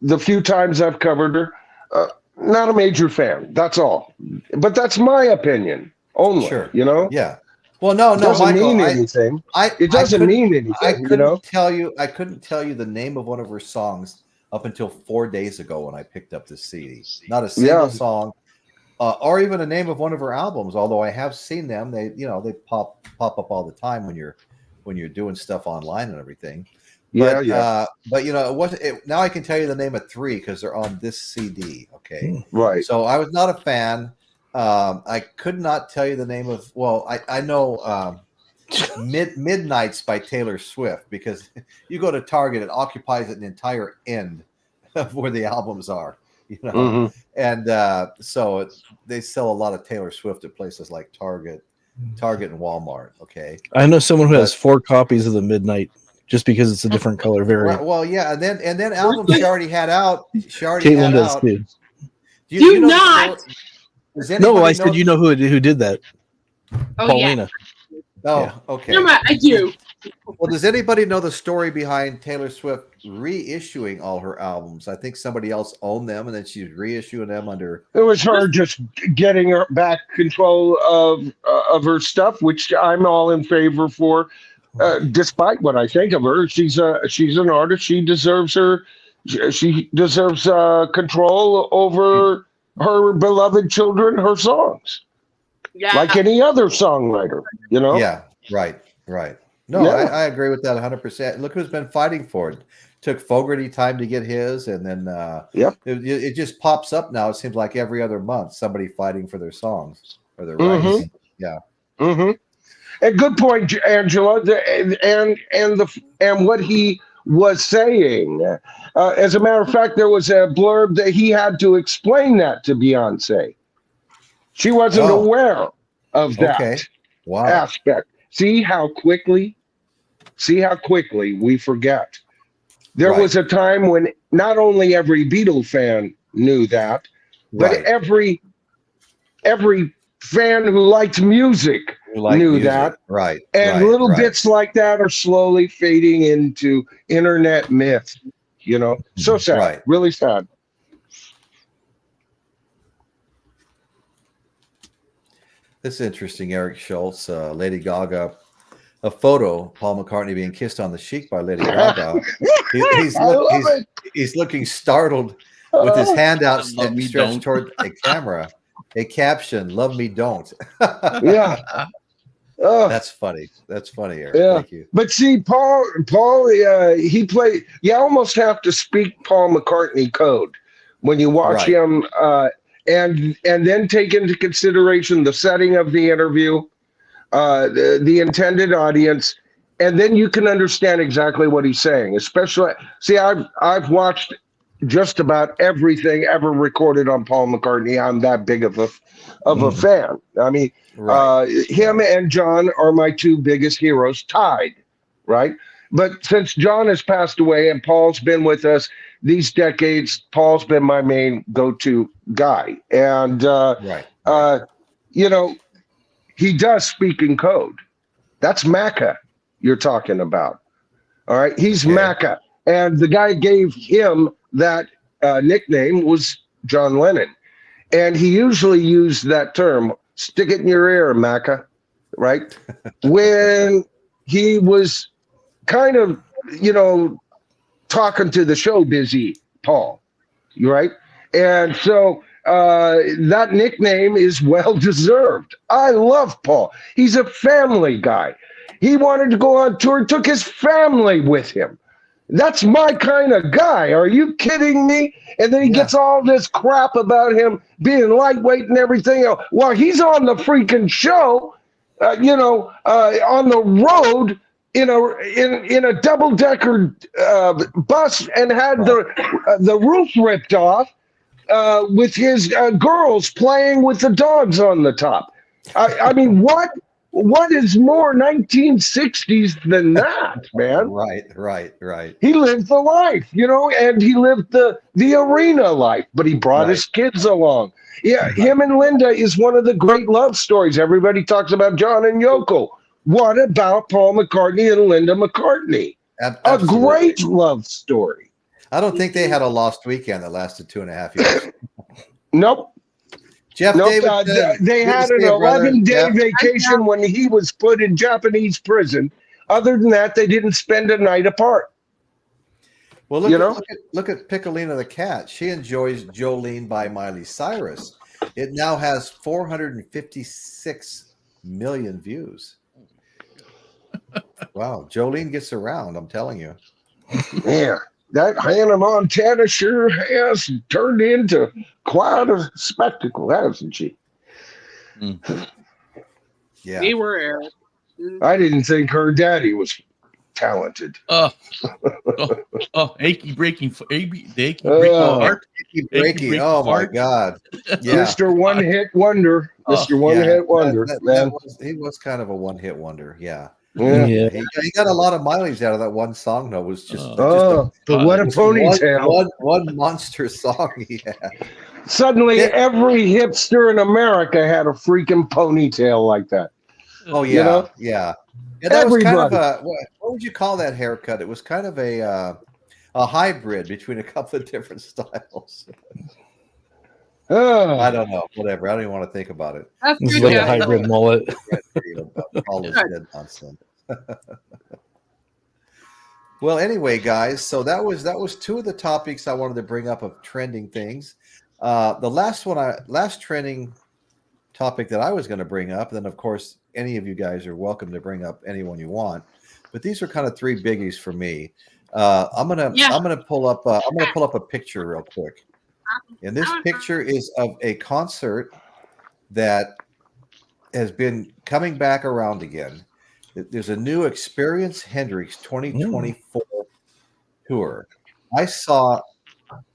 the few times I've covered her, not a major fan. That's all. But that's my opinion only. Sure. Yeah. Well, no, it doesn't Michael, mean anything. It doesn't mean anything. I couldn't tell you the name of one of her songs up until 4 days ago when I picked up this CD. Not a single song, or even a name of one of her albums. Although I have seen them, they pop up all the time when you're doing stuff online and everything. But, but it wasn't. Now I can tell you the name of 3 because they're on this CD. Okay, right. So I was not a fan. I could not tell you the name of. Well, I know Midnights by Taylor Swift, because you go to Target, it occupies an entire end of where the albums are. And so they sell a lot of Taylor Swift at places like Target and Walmart. Okay, I know someone who has 4 copies of the Midnight just because it's a different color variant. Well, yeah, and then albums she already had out. Caitlin does too. Do not. No, I said who did that? Oh, Paulina. Yeah. Oh, yeah. Okay. No, I do. Well, does anybody know the story behind Taylor Swift reissuing all her albums? I think somebody else owned them, and then she's reissuing them under. It was her just getting her back control of her stuff, which I'm all in favor for. Despite what I think of her, she's an artist. She deserves control over her beloved children, her songs. Yeah. Like any other songwriter, Yeah, right. No, Yeah. I agree with that 100%. Look who's been fighting for it. Took Fogerty time to get his, and then it just pops up now. It seems like every other month somebody fighting for their songs or their rights. Yeah. Mm-hmm. And good point, Angela. And what he was saying. As a matter of fact, there was a blurb that he had to explain that to Beyonce. She wasn't aware of that aspect. See how quickly we forget. There was a time when not only every Beatle fan knew that, but every fan who liked music knew that. Right. And little bits like that are slowly fading into internet myth. So sad. Really sad. This is interesting. Eric Schultz, Lady Gaga, a photo, Paul McCartney being kissed on the cheek by Lady Gaga. He's looking startled with his hand out stretched toward the camera. A caption, "Love me, don't." Yeah. That's funny. That's funny, Eric. Yeah. Thank you. But see, Paul, he played. You almost have to speak Paul McCartney code when you watch him, and then take into consideration the setting of the interview, the intended audience, and then you can understand exactly what he's saying. Especially, see, I've watched just about everything ever recorded on Paul McCartney. I'm that big of a fan. I mean, him and John are my 2 biggest heroes, tied, right? But since John has passed away and Paul's been with us these decades, Paul's been my main go-to guy. And, he does speak in code. That's Macca you're talking about. All right. He's Macca. And the guy gave him that nickname was John Lennon. And he usually used that term, stick it in your ear, Macca, right? When he was kind of, talking to the show busy Paul, right? And so that nickname is well-deserved. I love Paul. He's a family guy. He wanted to go on tour, took his family with him. That's my kind of guy. Are you kidding me? And then he gets all this crap about him being lightweight and everything else. Well, he's on the freaking show, on the road in a double-decker bus and had the roof ripped off with his girls playing with the dogs on the top. I mean, what is more 1960s than that, man? Right. He lived the life, and he lived the arena life, but he brought his kids along. Yeah, him and Linda is one of the great love stories. Everybody talks about John and Yoko. What about Paul McCartney and Linda McCartney? A great love story. I don't think they had a lost weekend that lasted 2.5 years. Nope. Jeff David, they had an 11-day vacation when he was put in Japanese prison. Other than that, they didn't spend a night apart. Well, look at Piccolina the cat. She enjoys Jolene by Miley Cyrus. It now has 456 million views. Wow, Jolene gets around, I'm telling you. Yeah, that Hannah Montana sure has turned into quite a spectacle, hasn't she? Yeah. We were Eric. I didn't think her daddy was talented. Achy breaking heart. Oh my God. Yeah. Mr. One Hit Wonder. Mr. One Hit Wonder. He was kind of a one-hit wonder. Yeah. Yeah. He got a lot of mileage out of that one song, though. It was just but what a ponytail. One monster song he had. Suddenly, every hipster in America had a freaking ponytail like that. Oh, yeah. Yeah. Yeah, that was kind of a, what would you call that haircut? It was kind of a hybrid between a couple of different styles. I don't know. Whatever. I don't even want to think about it. It's like a hybrid mullet. All this dead nonsense. Well, anyway, guys, so that was two of the topics I wanted to bring up of trending things. The last trending topic that I was going to bring up, then of course any of you guys are welcome to bring up anyone you want, but these are kind of three biggies for me. I'm gonna pull up a picture real quick, and this picture is of a concert that has been coming back around again. There's a new Experience Hendrix 2024 tour. I saw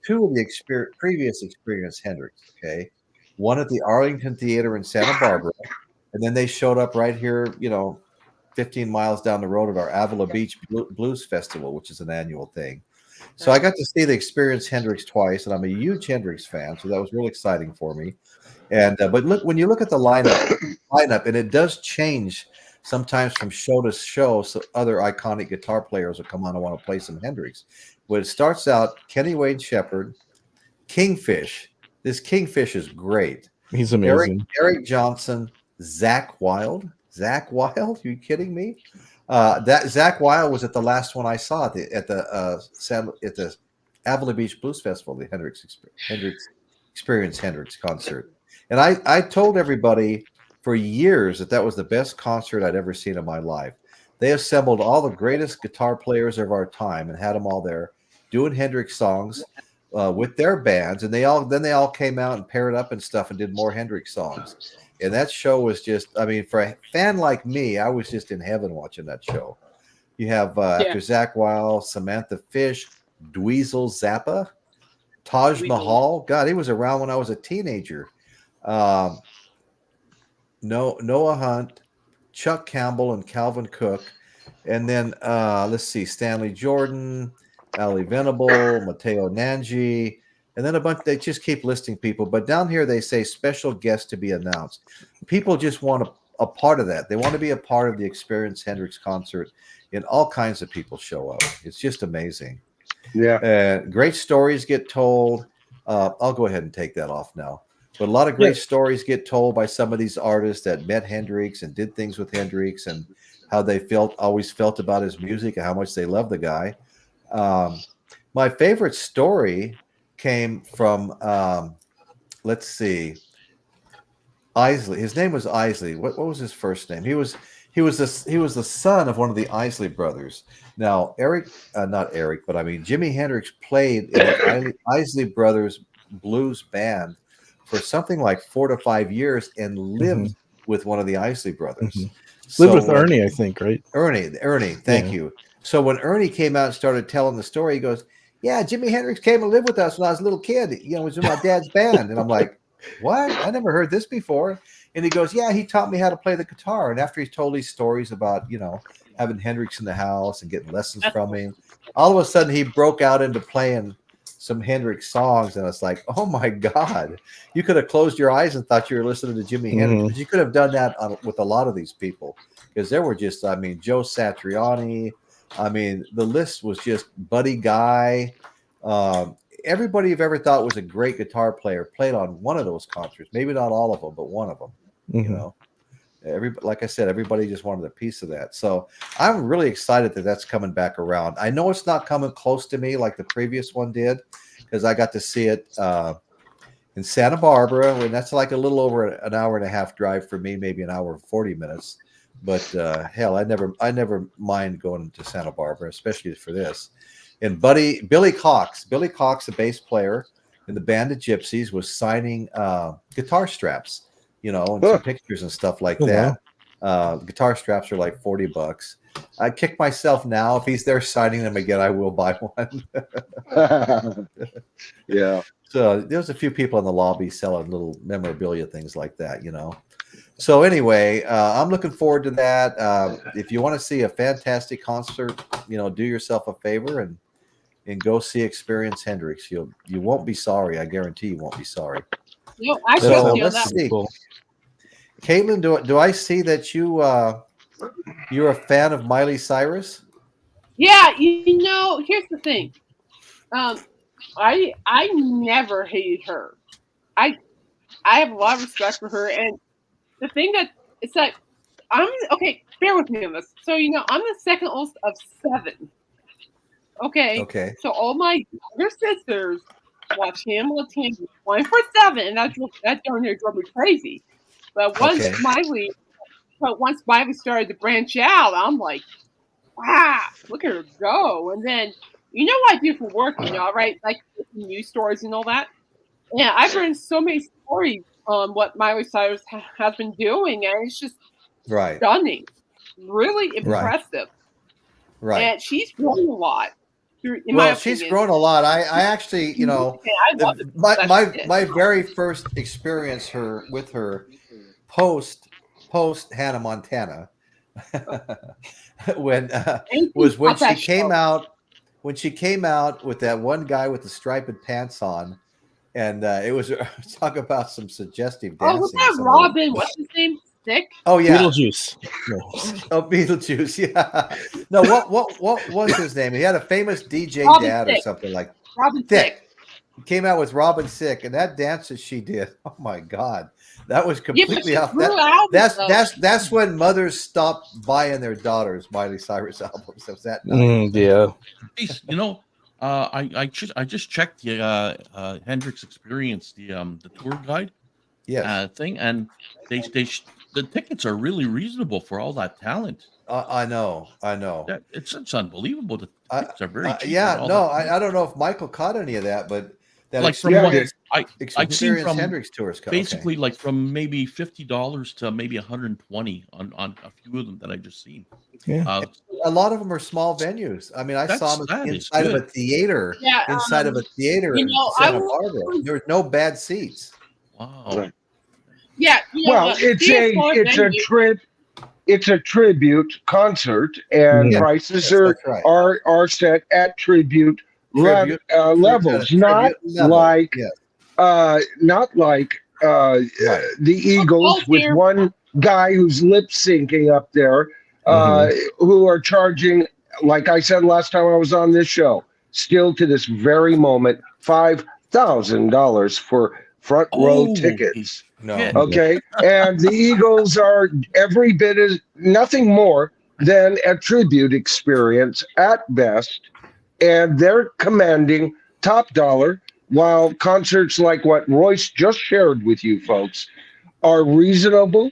two of the previous Experience Hendrix. Okay, one at the Arlington Theater in Santa Barbara, and then they showed up right here, 15 miles down the road at our Avila Beach Blues Festival, which is an annual thing. So I got to see the Experience Hendrix twice, and I'm a huge Hendrix fan, so that was really exciting for me. And but look, when you look at the lineup, and it does change sometimes from show to show, so other iconic guitar players will come on and want to play some Hendrix. But it starts out Kenny Wayne Shepherd, Kingfish. This Kingfish is great. He's amazing. Eric Johnson, Zakk Wylde. Zakk Wylde? Are you kidding me? That Zakk Wylde was at the last one I saw at the Avila Beach Blues Festival, the Hendrix Experience Hendrix concert. And I told everybody for years that was the best concert I'd ever seen in my life. They assembled all the greatest guitar players of our time and had them all there doing Hendrix songs with their bands, and they all came out and paired up and stuff and did more Hendrix songs. And that show was just, for a fan like me, I was just in heaven watching that show. You have after Zakk Wylde, Samantha Fish, Dweezil Zappa, Taj Mahal. God, he was around when I was a teenager. Noah Hunt, Chuck Campbell, and Calvin Cook. And then let's see, Stanley Jordan, Ali Venable, Matteo Nangi, and then a bunch. They just keep listing people. But down here they say special guests to be announced. People just want a part of that. They want to be a part of the Experience Hendrix concert, and all kinds of people show up. It's just amazing. Yeah. Great stories get told. I'll go ahead and take that off now. But a lot of great stories get told by some of these artists that met Hendrix and did things with Hendrix and how they always felt about his music and how much they love the guy. My favorite story came from, let's see, Isley. His name was Isley. What was his first name? He was the son of one of the Isley brothers. Now, Jimi Hendrix played in the Isley Brothers blues band for something like 4 to 5 years and lived with one of the Isley brothers. Mhm. So Lived with when- Ernie, I think, right? Ernie, thank Yeah. you. So when Ernie came out and started telling the story, he goes, "Yeah, Jimi Hendrix came and lived with us when I was a little kid. He was in my dad's band." And I'm like, "What? I never heard this before." And he goes, "Yeah, he taught me how to play the guitar." And after he told these stories about, having Hendrix in the house and getting lessons from him, all of a sudden he broke out into playing some Hendrix songs. And it's like, oh my God, you could have closed your eyes and thought you were listening to Jimi Hendrix, but you could have done that with a lot of these people, because there were just, Joe Satriani. The list was just Buddy Guy. Everybody you've ever thought was a great guitar player played on one of those concerts. Maybe not all of them, but one of them. Like I said, everybody just wanted a piece of that. So I'm really excited that that's coming back around. I know it's not coming close to me like the previous one did, because I got to see it in Santa Barbara, and that's like a little over an hour and a half drive for me, maybe an hour and 40 minutes. But hell, I never mind going to Santa Barbara, especially for this. And Billy Cox, the bass player in the band of Gypsies, was signing guitar straps, and some pictures and stuff like that. Wow. Guitar straps are like $40. I kick myself now. If he's there signing them again, I will buy one. Yeah. So there's a few people in the lobby selling little memorabilia, things like that, So anyway, I'm looking forward to that. If you want to see a fantastic concert, do yourself a favor and go experience Hendrix. You won't be sorry. I guarantee you won't be sorry. No, I So should feel let's that. see. Caitlin, do I see that you're a fan of Miley Cyrus? Yeah, here's the thing. I never hated her. I have a lot of respect for her, and the thing it's that I'm okay. Bear with me on this. So I'm the second oldest of 7. Okay. So all my younger sisters watch Hamilton 24/7, and that darn near drove me crazy. But once Miley started to branch out, I'm like, wow, look at her go. And then what I do for work, right? Like news stories and all that. Yeah, I've read so many stories on what Miley Cyrus has been doing, and it's just stunning, really impressive. Right. And she's grown a lot. She's grown a lot. I actually, my very first experience with her post Hannah Montana when she came out with that one guy with the striped pants on, and it was talk about some suggestive dancing. Oh, was that Robin? What's his name? Sick? Oh yeah, Beetlejuice. Oh, Beetlejuice. Yeah. No, what was his name? He had a famous DJ Robin dad Thicke. or something like Robin Thicke. He came out with Robin Thicke, and that dance that she did. Oh my God, that was completely off. That's when mothers stopped buying their daughters Miley Cyrus albums. Was that night? Yeah. I just checked the Hendrix Experience, the tour guide thing, and the tickets are really reasonable for all that talent. I know. Yeah, it's unbelievable. The tickets are very cheap. I don't know if Michael caught any of that, but that like from what I've seen from Hendrix tours, basically like from maybe $50 to maybe $120 on a few of them that I just seen. Yeah. A lot of them are small venues. I saw them inside of a theater. Yeah, inside of a theater in Santa Barbara. There were no bad seats. Wow. Right. Yeah. It's a tribute concert, and prices are set at tribute levels, not like the Eagles with one guy who's lip syncing up there, who are charging, like I said last time I was on this show, still to this very moment, $5,000 for front row tickets. No. Okay. And the Eagles are every bit as nothing more than a tribute experience at best. And they're commanding top dollar, while concerts like what Royce just shared with you folks are reasonable,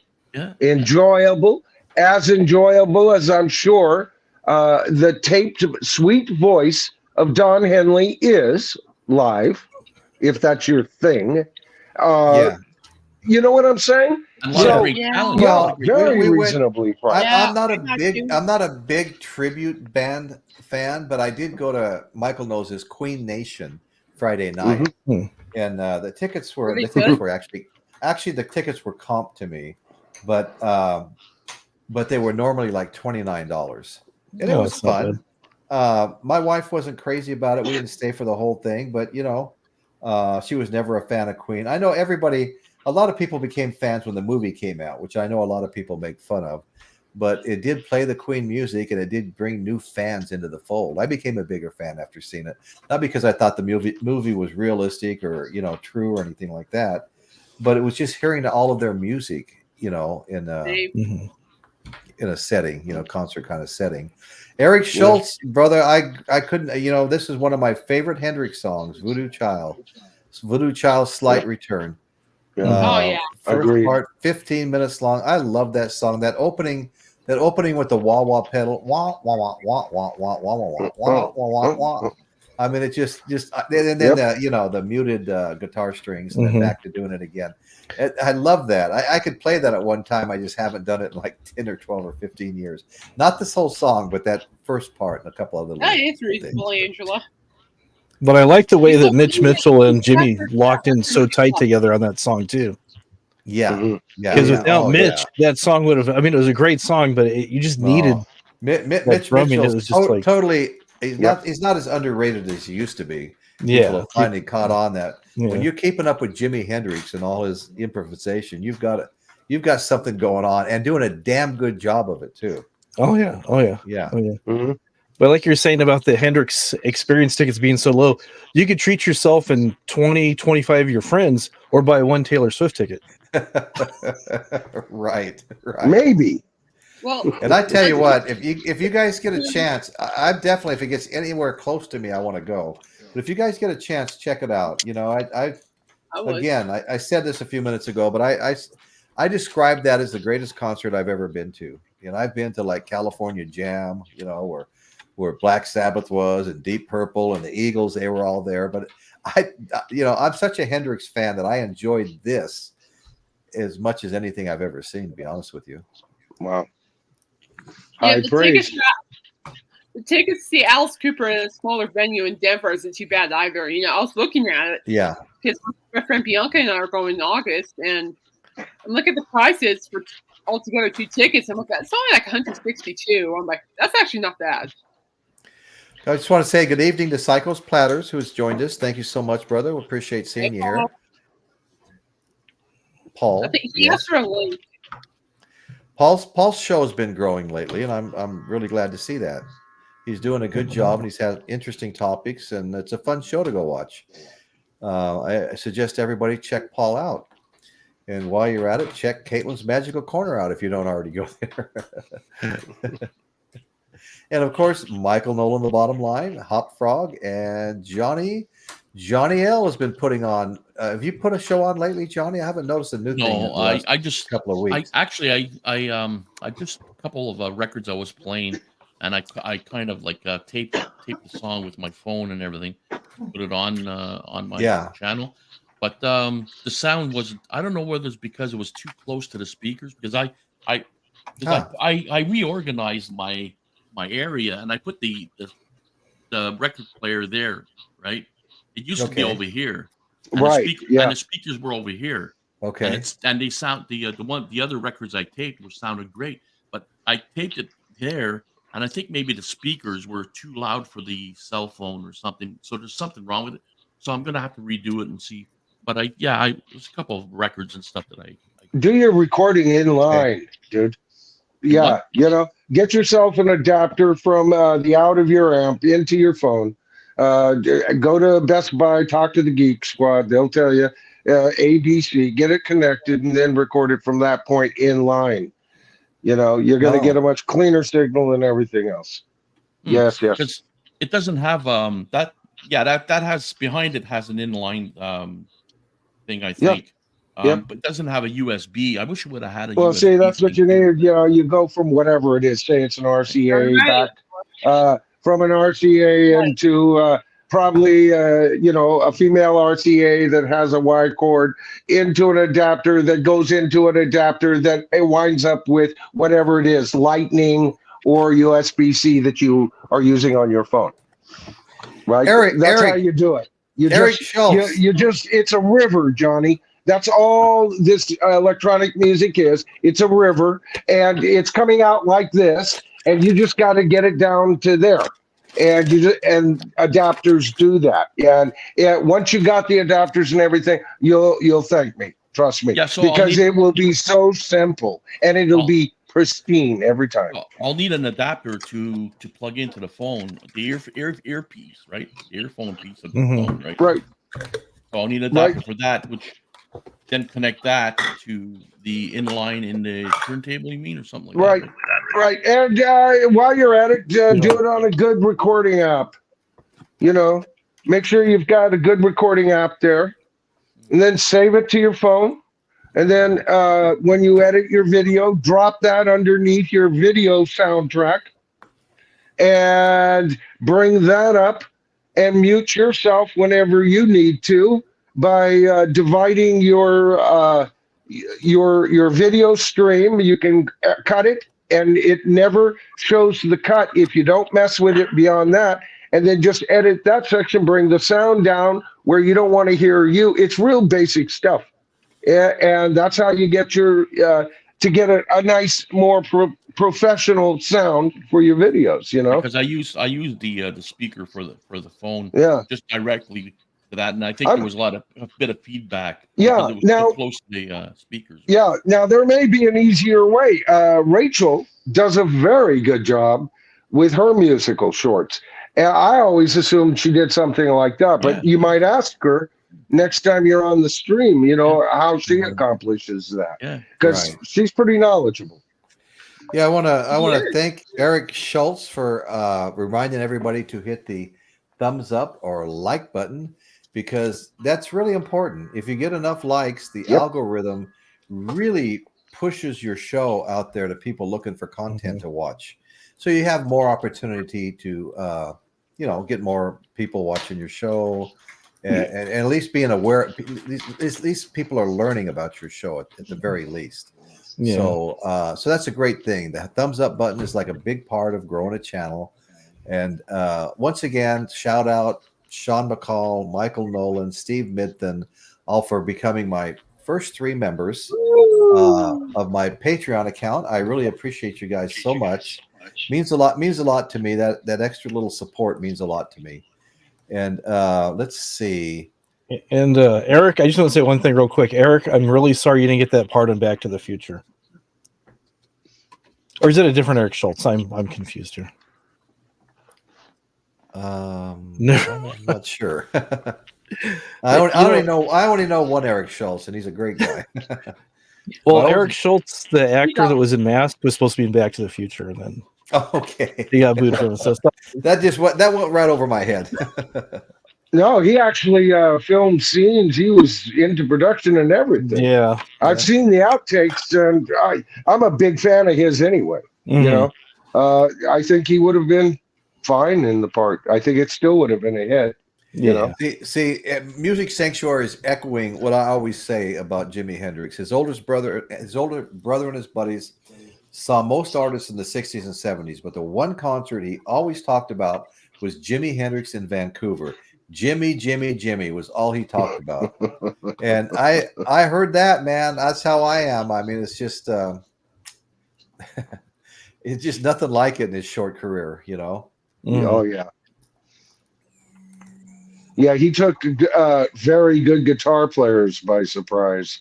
enjoyable as I'm sure the taped sweet voice of Don Henley is live, if that's your thing. You know what I'm saying? And a lot So- of great Yeah. talent. Well, Very we went- reasonably priced. Yeah, I'm not I a got big you. I'm not a big tribute band fan, but I did go to Michael knows his Queen Nation Friday night, and the tickets were Really the tickets good? were actually the tickets were comped to me, but they were normally like $29, and it No, was it's not fun. My wife wasn't crazy about it. We didn't stay for the whole thing, but she was never a fan of Queen. I know a lot of people became fans when the movie came out, which I know a lot of people make fun of, but it did play the Queen music and it did bring new fans into the fold. I became a bigger fan after seeing it, not because I thought the movie was realistic or, true or anything like that, but it was just hearing all of their music, in a setting, concert kind of setting. Eric Schultz, brother, I couldn't, this is one of my favorite Hendrix songs, Voodoo Child, Slight Return. Yeah. Oh, yeah. First Agreed. part, 15 minutes long. I love that song. That opening with the wah wah pedal, wah wah wah wah wah wah wah wah wah wah wah. I mean, it just and then the muted guitar strings, and then back to doing it again. I love that. I could play that at one time. I just haven't done it in like 10 or 12 or 15 years. Not this whole song, but that first part and a couple of little. That is reasonable, Angela. But I like the way that Mitch Mitchell and Jimmy locked in so tight together on that song too. Yeah, yeah. Because without Mitch, that song would have. I mean, it was a great song, but you just needed Mitch drumming. Mitchell's It was just like totally. He's not as underrated as he used to be. People yeah. have finally caught on that Yeah. when you're keeping up with Jimi Hendrix and all his improvisation, you've got something going on and doing a damn good job of it too. Oh yeah. Oh yeah. Yeah. Oh yeah. Mhm. But like you're saying about the Hendrix experience tickets being so low, you could treat yourself and 20, 25 of your friends or buy one Taylor Swift ticket. Right. Maybe. Well, And I tell you what, if you guys get a chance, I'm definitely, if it gets anywhere close to me, I want to go. But if you guys get a chance, check it out. I would. again, I said this a few minutes ago, but I described that as the greatest concert I've ever been to. I've been to like California Jam, where Black Sabbath was, and Deep Purple and the Eagles, they were all there. But I'm such a Hendrix fan that I enjoyed this as much as anything I've ever seen, to be honest with you. Wow. Yeah, High praise. the tickets to see Alice Cooper in a smaller venue in Denver isn't too bad either. I was looking at it Yeah. because my friend Bianca and I are going in August, and I'm looking at the prices for altogether 2 tickets. I'm looking at it's only like 162. I'm like, that's actually not bad. I just want to say good evening to Cycles Platters, who has joined us. Thank you so much, brother. We appreciate seeing you here. Paul. I think he asked for a link. Paul's show has been growing lately, and I'm really glad to see that. He's doing a good job, and he's had interesting topics, and it's a fun show to go watch. I suggest everybody check Paul out. And while you're at it, check Caitlin's Magical Corner out if you don't already go there. And of course, Michael Nolan, the bottom line, Hop Frog, and Johnny L has been putting on. Have you put a show on lately, Johnny? I haven't noticed a new thing. No, I just couple of weeks. I just a couple of records I was playing, and I kind of like taped the song with my phone and everything, put it on my channel. But the sound wasn't. I don't know whether it's because it was too close to the speakers, because I reorganized my area, and I put the record player there, right? It used to be over here, and Right? and the speakers were over here. Okay. And they sound the other records I taped were sounded great, but I taped it there, and I think maybe the speakers were too loud for the cell phone or something. So there's something wrong with it. So I'm gonna have to redo it and see. But there's a couple of records and stuff that I Do your recording in line, dude. Yeah, get yourself an adapter from the out of your amp into your phone. Go to Best Buy, talk to the Geek Squad. They'll tell you ABC, get it connected, and then record it from that point in line. You're going to get a much cleaner signal and everything else. Yes. Because it doesn't have that. Yeah, that has behind it has an inline thing, I think. But it doesn't have a USB. I wish it would have had a USB. Well, see, that's what you need. You go from whatever it is. Say it's an RCA back from an RCA into probably a female RCA that has a Y cord into an adapter that goes into an adapter that it winds up with whatever it is, Lightning or USB-C that you are using on your phone. Right? That's how you do it. It's a river, Johnny. That's all this electronic music is. It's a river, and it's coming out like this, and you just got to get it down to there. And adapters do that. And once you got the adapters and everything, you'll thank me. Trust me. Yeah, so because it will be so simple, and it'll be pristine every time. I'll need an adapter to plug into the phone, the earpiece, right? The earphone piece of the phone, right? Right. So I'll need an adapter for that, which then connect that to the inline in the turntable, you mean, or something like that? Right. And while you're at it, do it on a good recording app. Make sure you've got a good recording app there, and then save it to your phone. And then when you edit your video, drop that underneath your video soundtrack and bring that up and mute yourself whenever you need to by dividing your video stream. You can cut it, and it never shows the cut if you don't mess with it beyond that. And then just edit that section, bring the sound down where you don't want to hear you. It's real basic stuff. And that's how you get your to get a nice, more professional sound for your videos. Because I use the speaker for the phone. Yeah. Just directly to that, and I think there was a bit of feedback. Yeah. It was now too close to the speakers. Yeah. Now there may be an easier way. Rachel does a very good job with her musical shorts, and I always assumed she did something like that. But you might ask her next time you're on the stream, how she accomplishes that. Yeah, because she's pretty knowledgeable. Yeah, I want to thank Eric Schultz for reminding everybody to hit the thumbs up or like button, because that's really important. If you get enough likes, the algorithm really pushes your show out there to people looking for content to watch. So you have more opportunity to get more people watching your show. And at least being aware, at least people are learning about your show at the very least. Yeah. So that's a great thing. The thumbs up button is like a big part of growing a channel. And once again, shout out Sean McCall, Michael Nolan, Steve Midthen, all for becoming my first 3 members of my Patreon account. I really appreciate you guys so much. Means a lot to me. That extra little support means a lot to me. And let's see. And Eric, I just want to say one thing real quick. Eric, I'm really sorry you didn't get that part on Back to the Future. Or is it a different Eric Schultz? I'm confused here. I'm not sure. I only know one Eric Schultz, and he's a great guy. Well, Eric Schultz, the actor that was in Mask, was supposed to be in Back to the Future, and then he got booed from it. So that went right over my head. No, he actually filmed scenes. He was into production and everything. Yeah, I've seen the outtakes, and I'm a big fan of his anyway. Mm-hmm. I think he would have been fine in the part. I think it still would have been a hit. See, Music Sanctuary is echoing what I always say about Jimi Hendrix. His older brother and his buddies saw most artists in the 60s and 70s, but the one concert he always talked about was Jimi Hendrix in Vancouver. Jimmy was all he talked about. And I heard that, man. That's how I am. I mean, it's just it's just nothing like it in his short career, Mm-hmm. Oh yeah. Yeah, he took very good guitar players by surprise.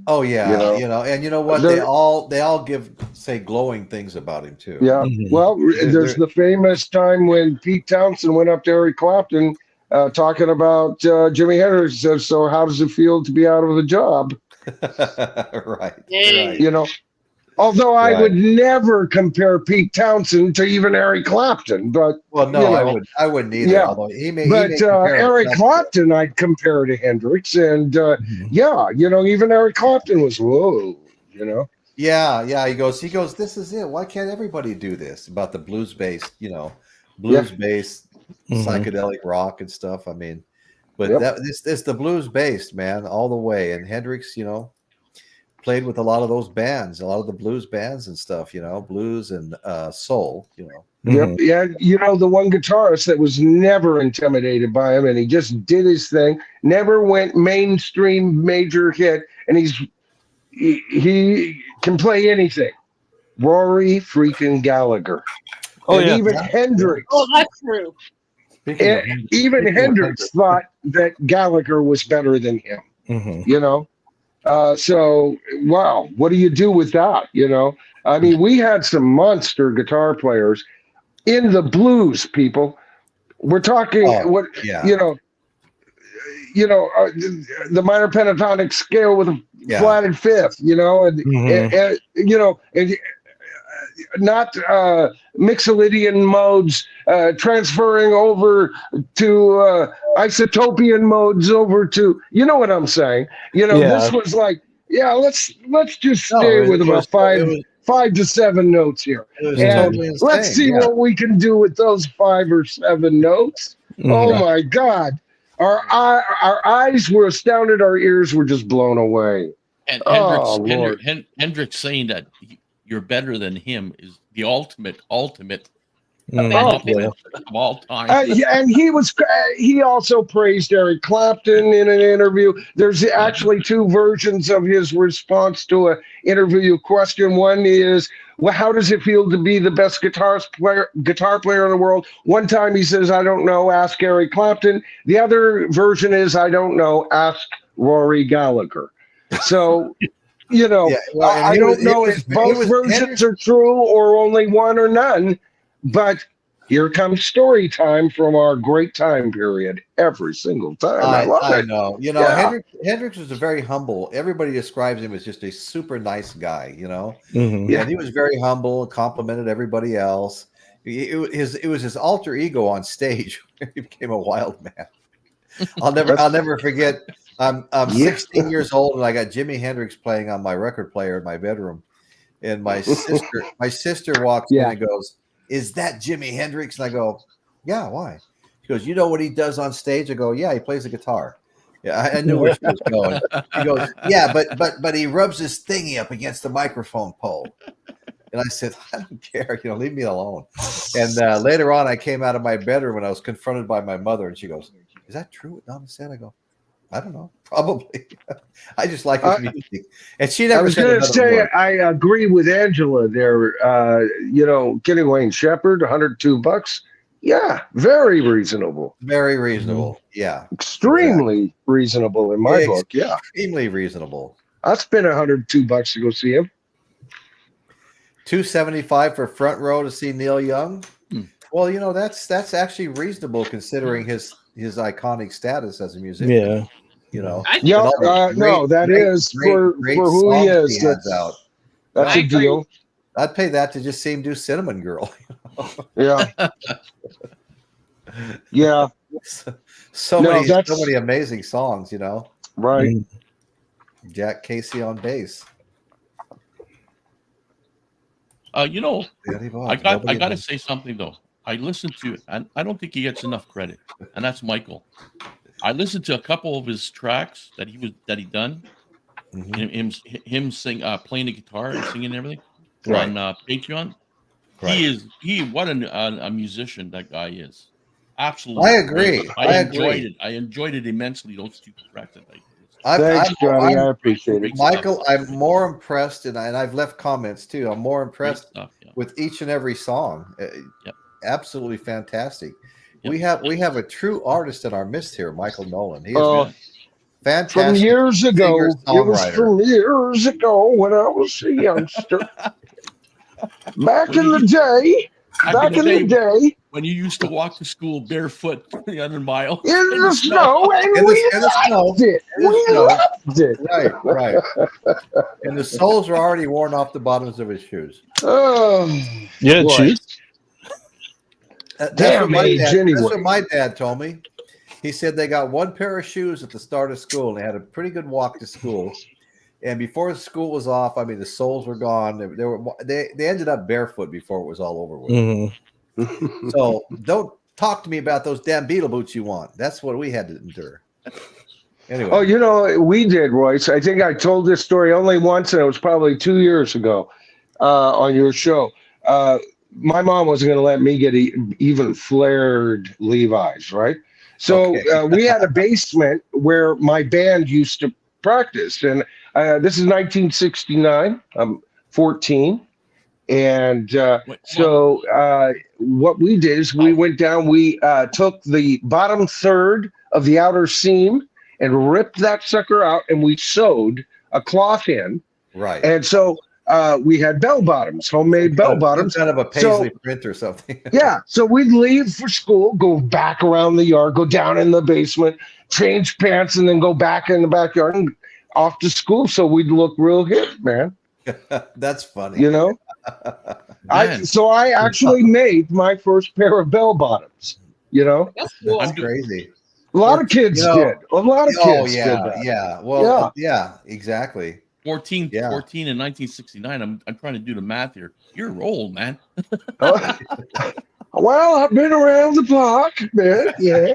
Oh yeah, and you know what? They all say glowing things about him too. Yeah. Mm-hmm. Well, there's the famous time when Pete Townsend went up to Eric Clapton talking about Jimi Hendrix. Says, "So how does it feel to be out of a job?" Right. Although I would never compare Pete Townsend to even Eric Clapton, but I wouldn't either. Yeah, Eric Clapton I'd compare to Hendrix, and even Eric Clapton was whoa, Yeah, he goes. This is it. Why can't everybody do this? About the blues based, blues based psychedelic rock and stuff. I mean, but Yep. it's the blues based, man, all the way. And Hendrix, played with a lot of those bands, a lot of the blues bands and stuff, blues and soul, Yep. Yeah. The one guitarist that was never intimidated by him, and he just did his thing, never went mainstream major hit, and he can play anything. Rory freaking Gallagher. Oh, and yeah. even Hendrix. Oh, that's true. Even Hendrix thought that Gallagher was better than him. So wow, what do you do with that? I mean, we had some monster guitar players in the blues. People, we're talking the minor pentatonic scale with a flatted fifth, and not Mixolydian modes transferring over to isotopian modes over to, what I'm saying? This was like, let's just stay with about five to seven notes here. And totally let's see what we can do with those 5 or 7 notes. Oh my God. Our eyes were astounded. Our ears were just blown away. And Hendrix saying that you're better than him is the ultimate compliment of all time. And he also praised Eric Clapton in an interview. There's actually 2 versions of his response to an interview question. One is, well, how does it feel to be the best guitar player in the world? One time he says, I don't know, ask Eric Clapton. The other version is, I don't know, ask Rory Gallagher. So, I don't know if both versions are true or only one or none, but here comes story time from our great time period every single time. I love it. Know. Hendrix was a very humble. Everybody describes him as just a super nice guy, And he was very humble and complimented everybody else. It was his alter ego on stage. He became a wild man. I'll never forget. I'm 16 years old and I got Jimi Hendrix playing on my record player in my bedroom. And my sister walks in and goes, is that Jimi Hendrix? And I go, yeah, why? She goes, you know what he does on stage? I go, yeah, he plays the guitar. Yeah, I knew where she was going. She goes, yeah, but he rubs his thingy up against the microphone pole. And I said, I don't care, leave me alone. And later on, I came out of my bedroom and I was confronted by my mother, and she goes, is that true what Donna said? I go, I don't know, probably. I just like his music. And she never said another word. I agree with Angela there. Getting Wayne Shepherd, $102. Yeah, very reasonable. Very reasonable. Yeah. Extremely reasonable in my book. Yeah. Extremely reasonable. I spent $102 to go see him. $275 for front row to see Neil Young. Well, that's actually reasonable considering his iconic status as a musician. Yeah. That is for who he is. That's a deal. I'd pay that to just see him do Cinnamon Girl. Yeah. Yeah. So many amazing songs, Right. Jack Casey on bass. I got to say something though. I listened to, and I don't think he gets enough credit, and that's Michael. I listened to a couple of his tracks that he done, him sing, playing the guitar and singing and everything on Patreon. Right. What a musician that guy is. Absolutely, I agree. I enjoyed it immensely. Those 2 tracks that Thanks, Johnny. I appreciate it, Michael. I'm more impressed, and I've left comments too. I'm more impressed with each and every song. Absolutely fantastic. We have a true artist in our midst here, Michael Nolan. He is fantastic. From years ago, it was from years ago when I was a youngster. Back in the day, when you used to walk to school barefoot 300 miles in the snow, and we loved it. We loved it. Right. And the soles are already worn off the bottoms of his shoes. Oh, yeah, shoes. That's what my dad told me. He said they got 1 pair of shoes at the start of school, and they had a pretty good walk to school. And before the school was off, I mean, the soles were gone. They ended up barefoot before it was all over with. So Talk to me about those damn Beatle boots you want. That's what we had to endure. Anyway. Oh, you know, we did, Royce. I think I told this story only once, and it was probably 2 years ago on your show. My mom wasn't going to let me get even flared Levi's, right? So we had a basement where my band used to practice. And this is 1969. I'm 14. And what we did is we went down, we took the bottom third of the outer seam and ripped that sucker out, and we sewed a cloth in. Right. And so we had bell bottoms, homemade bell bottoms. Kind of a paisley print or something. Yeah. So we'd leave for school, go back around the yard, go down in the basement, change pants, and then go back in the backyard and off to school. So we'd look real hip, man. That's funny. You know? I actually made my first pair of bell bottoms, you know? That's cool. That's crazy. A lot of kids did. A lot of kids did that. Yeah. Well, yeah, exactly. 14 in 1969. I'm trying to do the math here. You're old, man. Well, I've been around the block, man. Yeah.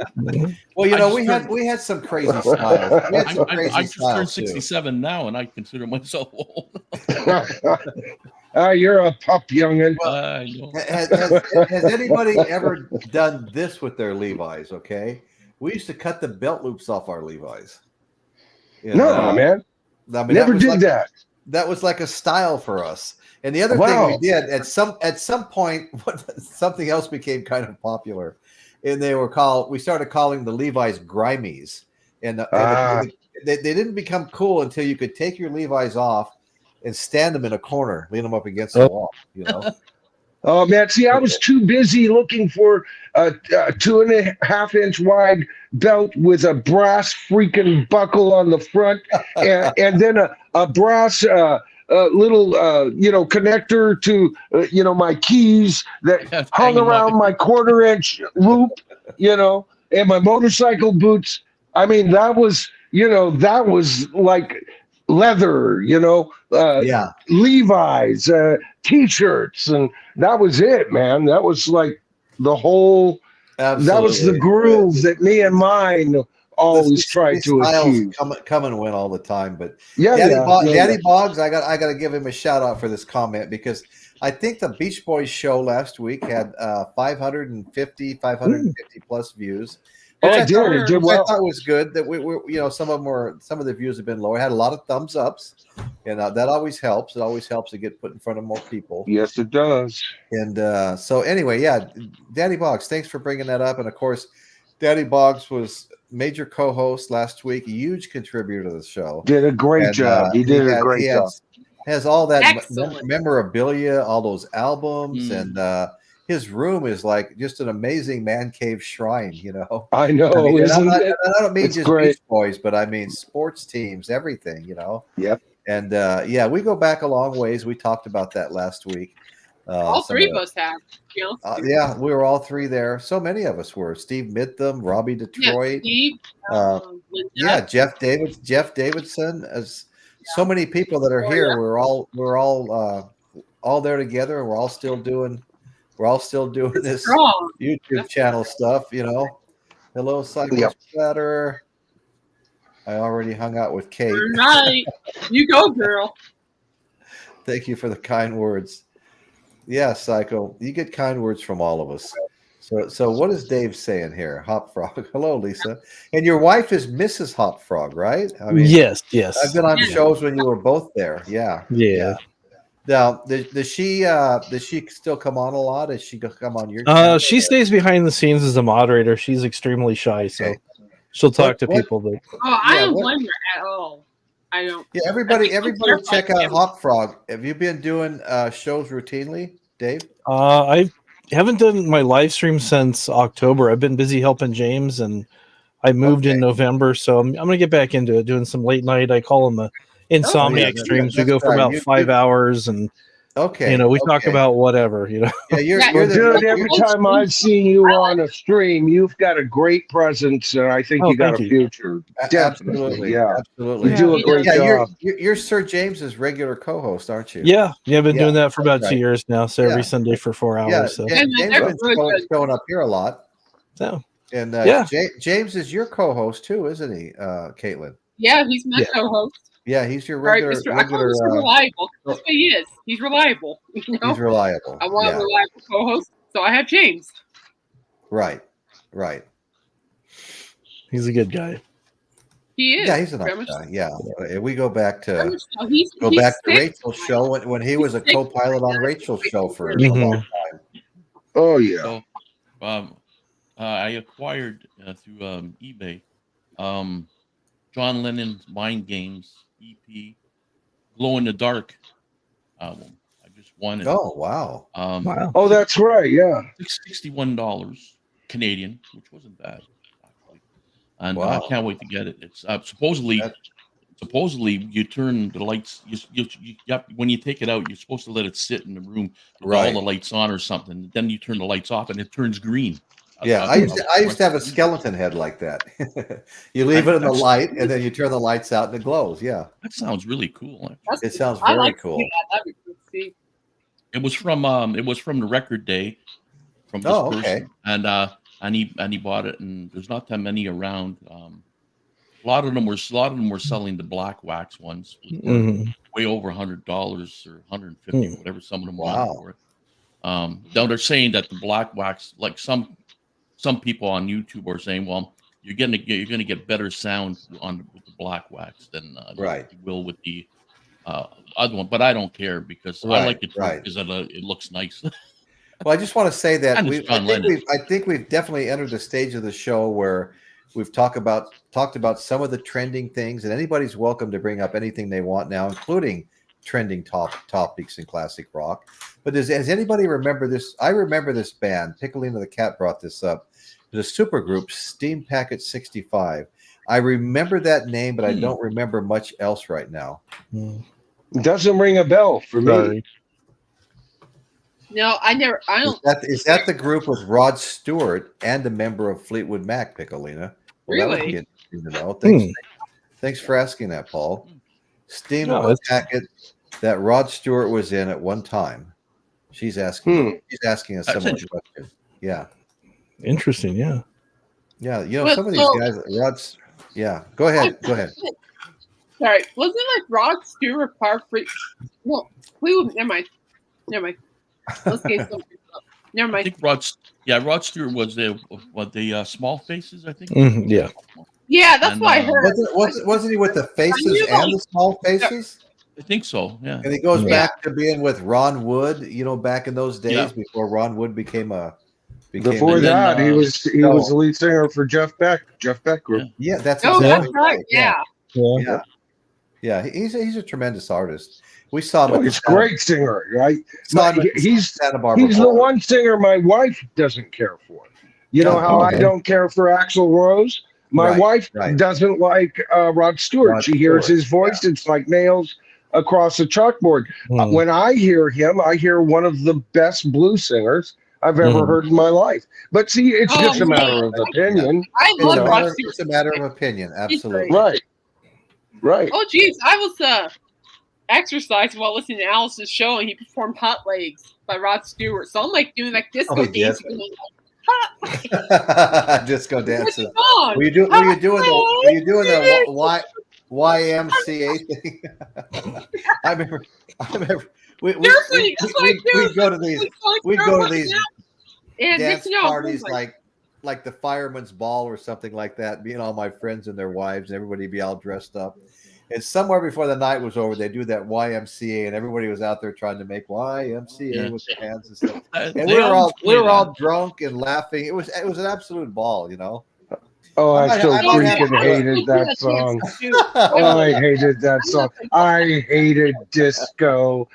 Well, you know, we had some crazy styles. I just turned 67 now, and I consider myself old. You're a pup, youngin. Has anybody ever done this with their Levi's? Okay, we used to cut the belt loops off our Levi's. No, man. I mean, never did that. That was like a style for us. And the other thing we did at some point, something else became kind of popular, and we started calling the Levi's Grimies, and they didn't become cool until you could take your Levi's off and stand them in a corner, lean them up against the wall, you know. Oh man, see, I was too busy looking for a 2.5-inch wide belt with a brass freaking buckle on the front, and then a brass little connector to my keys that hung around my 1/4-inch loop, and my motorcycle boots. I mean, that was like leather, Levi's, t-shirts, and that was it, man. That was like the whole. Absolutely. That was the groove that me and mine always tried to achieve. Come and win all the time, but Daddy Boggs, I got to give him a shout out for this comment, because I think the Beach Boys show last week had 550 plus views. It did well. I thought was good. That we some of the views have been low. I had a lot of thumbs ups, and that always helps. It always helps to get put in front of more people. Yes, it does. And so anyway, Daddy Boggs, thanks for bringing that up. And of course, Daddy Boggs was major co-host last week, a huge contributor to the show. Did a great job. He did a great job. Has all that memorabilia, all those albums, and his room is like just an amazing man cave shrine, I know. I don't mean just Beach Boys, but I mean sports teams, everything, Yep. And we go back a long ways. We talked about that last week. All three of us have. We were all three there. So many of us were. Steve Mitham, Robbie Detroit, Jeff Davidson. As so many people that are here, we're all there together, and we're all still doing this YouTube channel stuff. Hello, Cycle Splatter. I already hung out with Kate. Good night. You go, girl. Thank you for the kind words. Yeah, Psycho, you get kind words from all of us. So what is Dave saying here? Hop Frog. Hello, Lisa. And your wife is Mrs. Hop Frog, right? I mean, yes. I've been on shows when you were both there. Yeah. Now, does she still come on a lot? Does she come on your channel? She stays behind the scenes as a moderator. She's extremely shy, so she'll talk to people. But I don't blame her at all. I don't. Yeah, everybody check out Hop Frog. Have you been doing shows routinely, Dave? I haven't done my live stream since October. I've been busy helping James, and I moved in November, so I'm going to get back into it, doing some late night. I call them Insomniac streams. We go for about 5 hours, and we talk about whatever. Yeah, dude, every time I've seen you on a stream, you've got a great presence, and I think you got a future. Definitely, absolutely. You do a great job. You're Sir James's regular co-host, aren't you? Yeah, I've been doing that for about 2 years now. So every Sunday for 4 hours. James has been showing up here a lot. So And Yeah. James is your co-host too, isn't he, Caitlin? Yeah, he's my Yeah. co-host. Yeah, he's your All right, regular. I call him Mr. Reliable. That's what he is. He's reliable. You know? He's reliable. I want Yeah, a reliable co-host, so I have James. right. he's a good guy. He is. Yeah, he's a nice very much guy. Yeah, and we go back very to much so. He's sick. Rachel's show when he was a He's sick. co-pilot on Rachel's show for a Mhm. long time. Oh yeah. So, I acquired through eBay John Lennon's Mind Games EP, Glow in the Dark album. I just won it. Oh wow! Wow. Oh, that's right. Yeah. $61 Canadian, which wasn't bad actually, and Wow. I can't wait to get it. It's supposedly you turn the lights. You when you take it out, you're supposed to let it sit in the room with Right. all the lights on or something. Then you turn the lights off, and it turns green. Yeah, I used to have a skeleton head like that. You leave it in the light, and then you turn the lights out, and it glows. Yeah, That sounds really cool. Actually. it sounds I very like to cool. see that. That'd be cool to see. It was from the record day from this Oh, person, okay. and he bought it, and there's not that many around. A lot of them were selling the black wax ones, which were Mhm. way over $100 or 150, whatever some of them Wow. were for it. Now they're saying that the black wax, like some people on YouTube are saying, well, you're gonna get better sound with the black wax than Right. you will with the other one. But I don't care because I Right, like it right. because it looks nice. Well, I just want to say that And it's John Lennon. I think we've definitely entered the stage of the show where we've talked about some of the trending things, and anybody's welcome to bring up anything they want now, including trending topics in classic rock. But does anybody remember this? I remember this band. Piccolino the Cat brought this up. The supergroup Steam Packet 65. I remember that name, but I don't remember much else right now. Doesn't ring a bell for me. Sorry. No, I don't. Is that the group with Rod Stewart and a member of Fleetwood Mac, Piccolina? Well, that would be Really? interesting to know. Thanks for asking that, Paul. Steam Packet that Rod Stewart was in at one time. She's asking. She's asking a similar question. Yeah. Interesting. Yeah. Yeah. You know, some of these guys, Rod's. Yeah. Go ahead. Sorry, wasn't it like Rod Stewart part free? Well, Fleetwood. Never mind. Let's get something up. Never I mind. think Rod Stewart was the Small Faces, I think. Yeah. Yeah, that's And, what I heard. Wasn't he with the Faces and the Small Faces? I think so. Yeah. And he goes back to being with Ron Wood. You know, back in those days before Ron Wood became a. Before that, he was the lead singer for Jeff Beck Group. Yeah, that's exactly right. Yeah. He's a tremendous artist. We saw him. He's a great singer, right? He's Santa Barbara. He's the one singer my wife doesn't care for. You know how I don't care for Axl Rose? My wife doesn't like Rod Stewart. She hears his voice. It's like nails across a chalkboard. When I hear him, I hear one of the best blues singers I've ever heard in my life. But see, it's just a matter of opinion. I love Rod Stewart. It's a matter of opinion. Absolutely. Right. Oh, geez. I was exercising while listening to Alice's show, and he performed Hot Legs by Rod Stewart. So I'm like doing like disco dancing. Like, Hot Legs. Disco dancing. Were you doing the YMCA thing? I remember we'd go to these dance parties like the Fireman's Ball or something like that. Me and all my friends and their wives, and everybody be all dressed up. And somewhere before the night was over, they do that YMCA, and everybody was out there trying to make YMCA with their hands and stuff. And we were all drunk and laughing. It was an absolute ball, you know. Oh, I so freaking hated that song. Oh, I hated that song. I hated disco.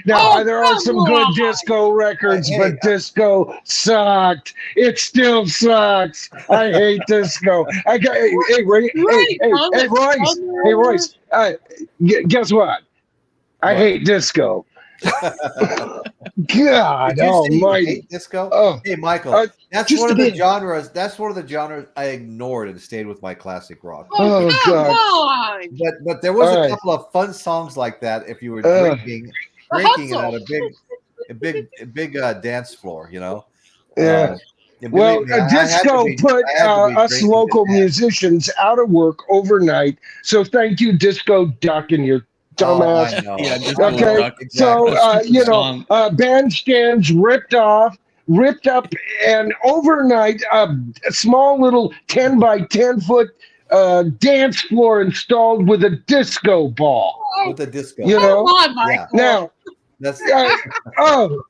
There are some good disco records, but disco sucked. It still sucks. I hate disco. Hey, Royce. Guess what? I hate disco. God almighty. Disco? Oh, hey, Michael. That's one of the genres. That's one of the genres I ignored and stayed with my classic rock. Oh God. But there was a couple of fun songs like that if you were drinking it at a big dance floor, you know. Yeah. And Well, believe me, I had to disco be- put I had to be us drinking local that. musicians out of work overnight. So thank you, Disco Duck, and your Oh, dumbass. I know. Yeah, just I go know, duck. So, exactly. you know, Song. bandstands ripped up, and overnight, a small little 10 by 10 foot dance floor installed with a disco ball. With the disco. You know? Come on, Michael. Now, That's oh,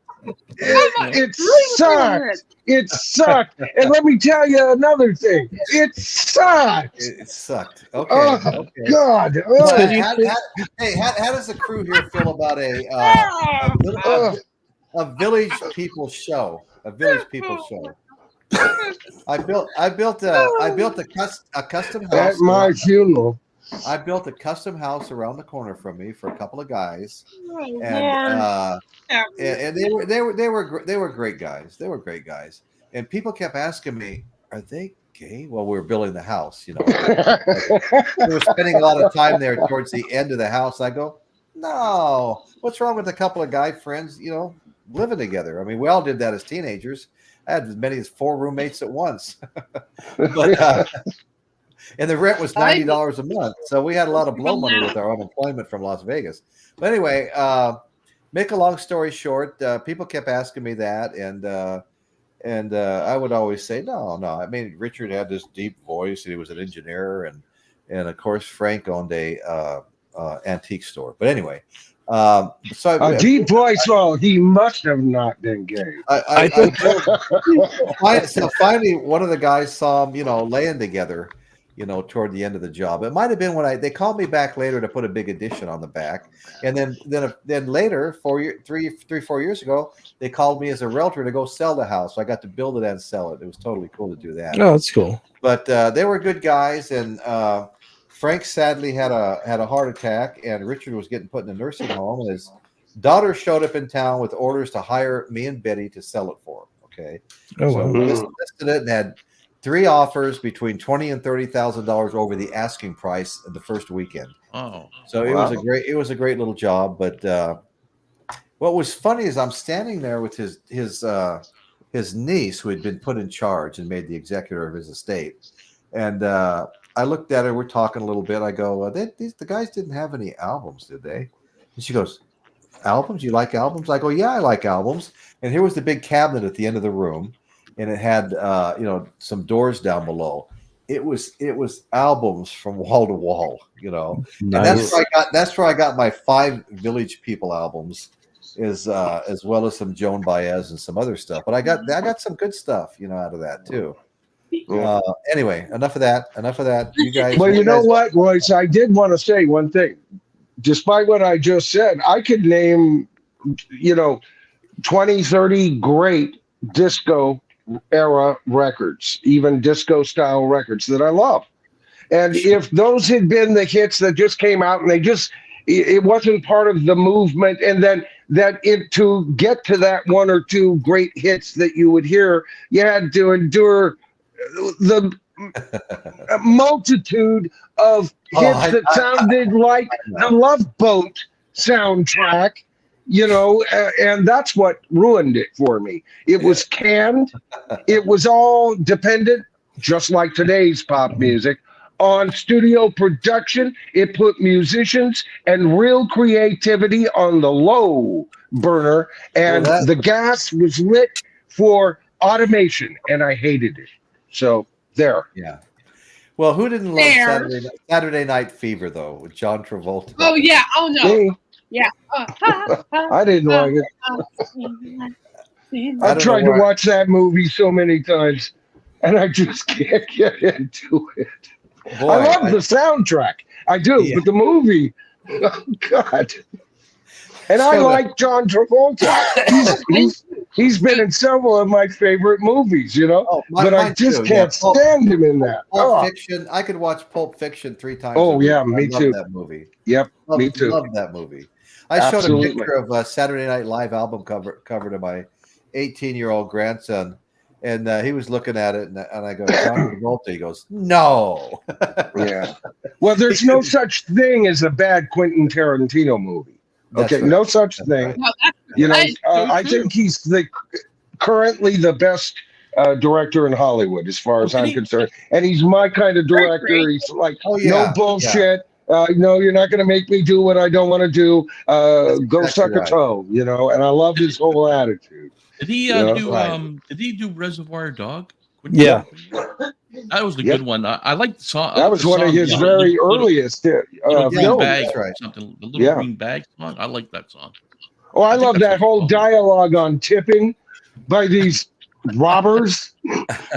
it sucked. It sucked. And let me tell you another thing. It sucked. it sucked. Okay. Oh, okay. God. Well, Oh. how does the crew here feel about a village people show? A village people show. I built a custom house. At my funeral. I built a custom house around the corner from me for a couple of guys, Oh, and they were great guys. They were great guys, and people kept asking me, "Are they gay?" Well, we were building the house, you know. We were spending a lot of time there towards the end of the house. I go, "No, what's wrong with a couple of guy friends, you know, living together?" I mean, we all did that as teenagers. I had as many as 4 roommates at once, but. And the rent was $90 a month, so we had a lot of blow money with our unemployment from Las Vegas. But anyway, make a long story short, people kept asking me that, and I would always say no. I mean, Richard had this deep voice, and he was an engineer, and of course Frank owned a antique store. But anyway, so a deep voice. Well, he must have not been gay. So finally, one of the guys saw him, you know, laying together. You know, toward the end of the job, it might have been when they called me back later to put a big addition on the back, and then later, 4 years ago, they called me as a realtor to go sell the house. So I got to build it and sell it. It was totally cool to do that. Oh, that's cool. But they were good guys, and Frank sadly had a heart attack, and Richard was getting put in a nursing home, and his daughter showed up in town with orders to hire me and Betty to sell it for him. Okay, Oh, so wow. we listed it and had 3 offers between $20,000 and $30,000 over the asking price of the first weekend. Oh, So it was a great little job. But what was funny is I'm standing there with his niece, who had been put in charge and made the executor of his estate, and I looked at her. We're talking a little bit. I go, the guys didn't have any albums, did they? And she goes, albums? You like albums? I go, yeah, I like albums. And here was the big cabinet at the end of the room. And it had, you know, some doors down below. It was albums from wall to wall, you know. Nice. And that's where I got my 5 Village People albums, as well as some Joan Baez and some other stuff. But I got some good stuff, you know, out of that too. Anyway, enough of that. You guys. Well, you know what, Royce? I did want to say one thing. Despite what I just said, I could name, you know, 20, 30 great disco era records, even disco style records that I love. And if those had been the hits that just came out and it wasn't part of the movement, and then to get to that 1 or 2 great hits that you would hear, you had to endure the multitude of hits that sounded like the Love Boat soundtrack. You know, and that's what ruined it for me. It was canned. It was all dependent, just like today's pop music, on studio production. It put musicians and real creativity on the low burner, and the gas was lit for automation, and I hated it. So there. Yeah. Well, who didn't love Saturday Night Fever though, with John Travolta? Oh yeah. Oh no. Hey, Yeah. I didn't like it. I've tried to watch that movie so many times, and I just can't get into it. Boy, I love the soundtrack. I do, but the movie, oh God. And I like John Travolta. He's been in several of my favorite movies, you know, but I just can't stand him in that. Pulp Fiction. I could watch Pulp Fiction 3 times. Oh yeah, me too. That movie. Yep, me too. Love that movie. I showed a picture of a Saturday Night Live album cover to my 18-year-old grandson, and he was looking at it, and I go, John Travolta. He goes, no. Yeah. Well, there's no such thing as a bad Quentin Tarantino movie. Okay, right. No such thing. Right. You know, I think he's currently the best director in Hollywood, as far as I'm concerned. And he's my kind of director. He's like, no bullshit. No, you're not going to make me do what I don't want to do. Go suck a toe, you know. And I love his whole attitude. Did he Did he do Reservoir Dog? Yeah, that was a good one. I like the song. That was one of his very earliest green bag, right. something. The little green bag song. I like that song. Oh, I love that whole dialogue on tipping by these robbers,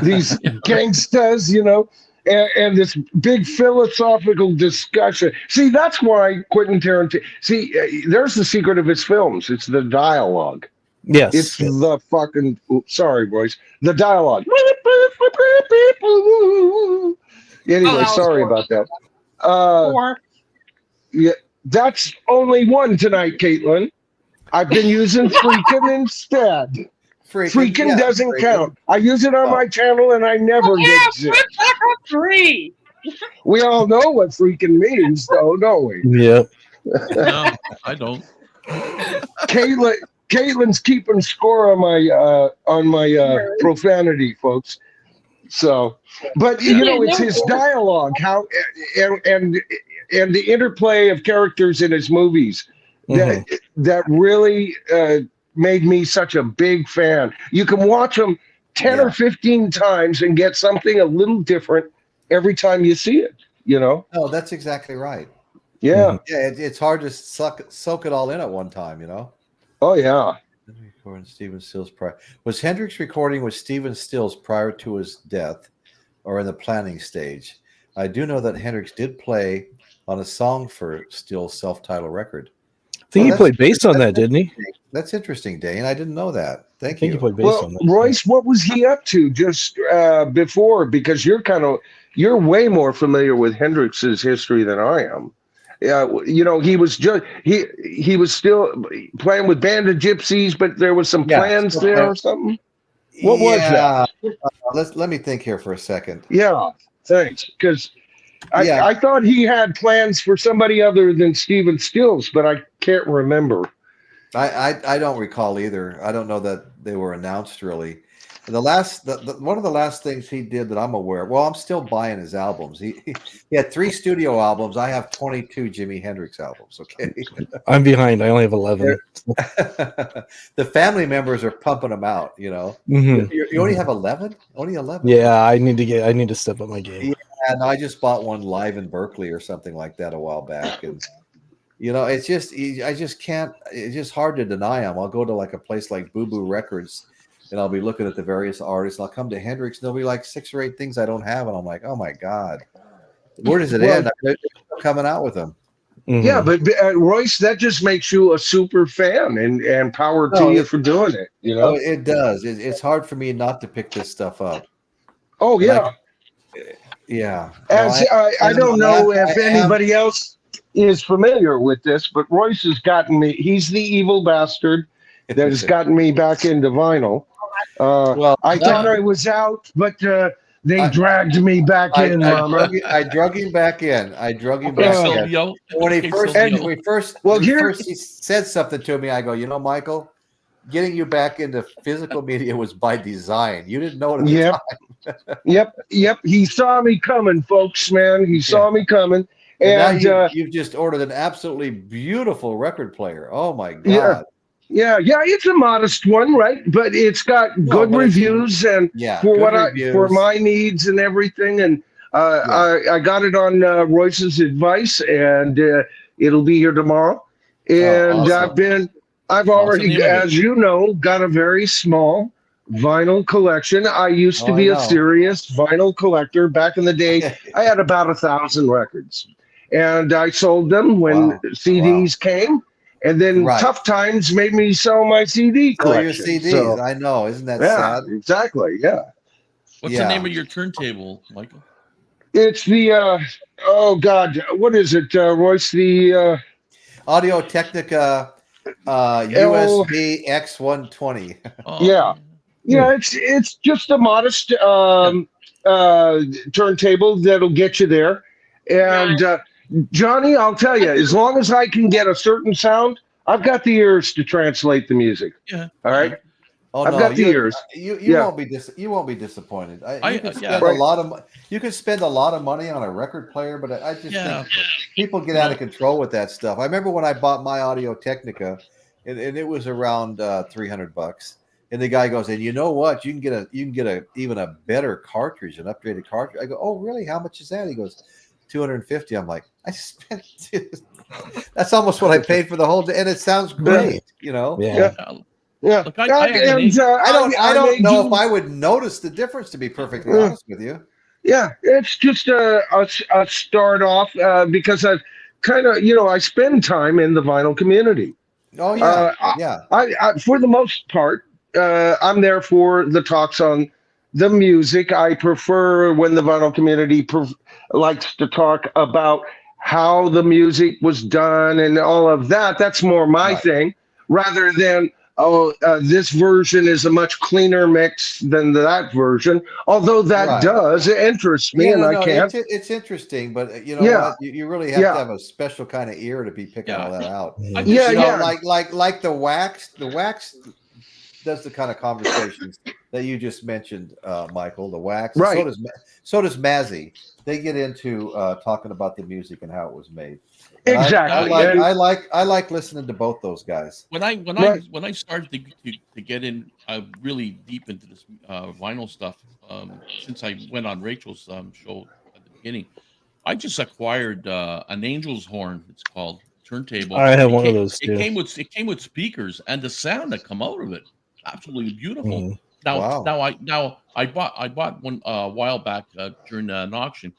these gangstas, you know, and this big philosophical discussion. See, that's why Quentin Tarantino. See, there's the secret of his films. It's the dialogue. Yes, it's the fucking. Sorry, boys. The dialogue. Anyway, sorry about that. Yeah, that's only one tonight, Caitlin. I've been using freaking instead. Freaking doesn't count. I use it on my channel and I never get zip. Free. We all know what freaking means, though, don't we? Yeah. No, I don't. Caitlin's keeping score on my profanity, folks. So, but you know, it's his dialogue, how and the interplay of characters in his movies that really made me such a big fan. You can watch them 10 or 15 times and get something a little different every time you see it, you know? Oh, that's exactly right. Yeah. Yeah, it's hard to soak it all in at one time, you know? Oh, yeah. Recording Stephen Stills prior. Was Hendrix recording with Stephen Stills prior to his death or in the planning stage? I do know that Hendrix did play on a song for Stills' self-titled record. I think he played bass on that, didn't he? That's interesting, Dane. I didn't know that. Thank you. you. He played bass on that. Royce, what was he up to just before? Because you're way more familiar with Hendrix's history than I am. You know, he was he was still playing with Band of Gypsies, but there was some plans there or something. What was that? Let me think here for a second. Yeah, thanks. Because I thought he had plans for somebody other than Stephen Stills, but I can't remember. I don't recall either. I don't know that they were announced really. One of the last things he did that I'm aware of, well, I'm still buying his albums. He had 3 studio albums. I have 22 Jimi Hendrix albums. Okay, I'm behind. I only have 11. The family members are pumping them out. You know, you only have 11. Only 11. Yeah, I need to step up my game. Yeah, no, I just bought one live in Berkeley or something like that a while back, and you know, it's just I just can't. It's just hard to deny them. I'll go to like a place like Boo Boo Records. And I'll be looking at the various artists. And I'll come to Hendrix. And there'll be like 6 or 8 things I don't have. And I'm like, oh, my God. Where does it end? I'm coming out with them. Yeah, but Royce, that just makes you a super fan. And power to you for doing it. You know, it does. It's hard for me not to pick this stuff up. Oh, yeah. Yeah. I don't know if anybody else is familiar with this, but Royce has gotten me. He's the evil bastard that has gotten me back into vinyl. Well, I thought I was out, but they dragged me back in, Mama. I drug him back in. When he first said something to me, I go, you know, Michael, getting you back into physical media was by design. You didn't know it at the time. Yep. He saw me coming, folks, man. He saw me coming. And now you've just ordered an absolutely beautiful record player. Oh, my God. Yeah, it's a modest one, right? But it's got good reviews and for my needs and everything. And I got it on Royce's advice, and it'll be here tomorrow. And awesome. I've already, as you know, got a very small vinyl collection. I used to be a serious vinyl collector back in the day. I had about 1,000 records, and I sold them when CDs came. And then tough times made me sell my CD collection. Your CDs, so, I know. Isn't that sad? Exactly, yeah. What's the name of your turntable, Michael? It's the, oh, God, what is it, Royce? The Audio Technica USB X120. Yeah, it's just a modest turntable that'll get you there. And Johnny, I'll tell you, as long as I can get a certain sound, I've got the ears to translate the music. Yeah. All right. Oh I've no, got the ears. You Yeah. you won't be disappointed. I- You can spend yeah. a lot of you can spend a lot of money on a record player, but I just Yeah. think people get You out know- of control with that stuff. I remember when I bought my Audio Technica, and it was around $300. And the guy goes, and you know what? You can get a even a better cartridge, an upgraded cartridge. I go, oh really? How much is that? He goes, 250. I'm like, I spent that's almost what I paid for the whole day, and it sounds great, you know. Yeah. Yeah. Look, I have an And, I don't know if I I would notice the difference, to be perfectly honest with you. Yeah, it's just a start off because I've kind of, I spend time in the vinyl community. Oh yeah, yeah. I for the most part, I'm there for the talks on the music. I prefer when the vinyl community likes to talk about how the music was done and all of that. That's more my thing, rather than this version is a much cleaner mix than that version. Although that does interest me, and I can't. It's interesting, but you know what? You really have to have a special kind of ear to be picking all that out. Like the wax. The wax does the kind of conversations that you just mentioned, Michael. The wax, right? So does Mazzy. They get into talking about the music and how it was made. And exactly. I like listening to both those guys. When I started to get in really deep into this vinyl stuff, since I went on Rachel's show at the beginning, I just acquired an Angel's horn. It's called turntable. I have one of those too. It came with speakers, and the sound that come out of it, absolutely beautiful. Mm. Now I bought one a while back during an auction,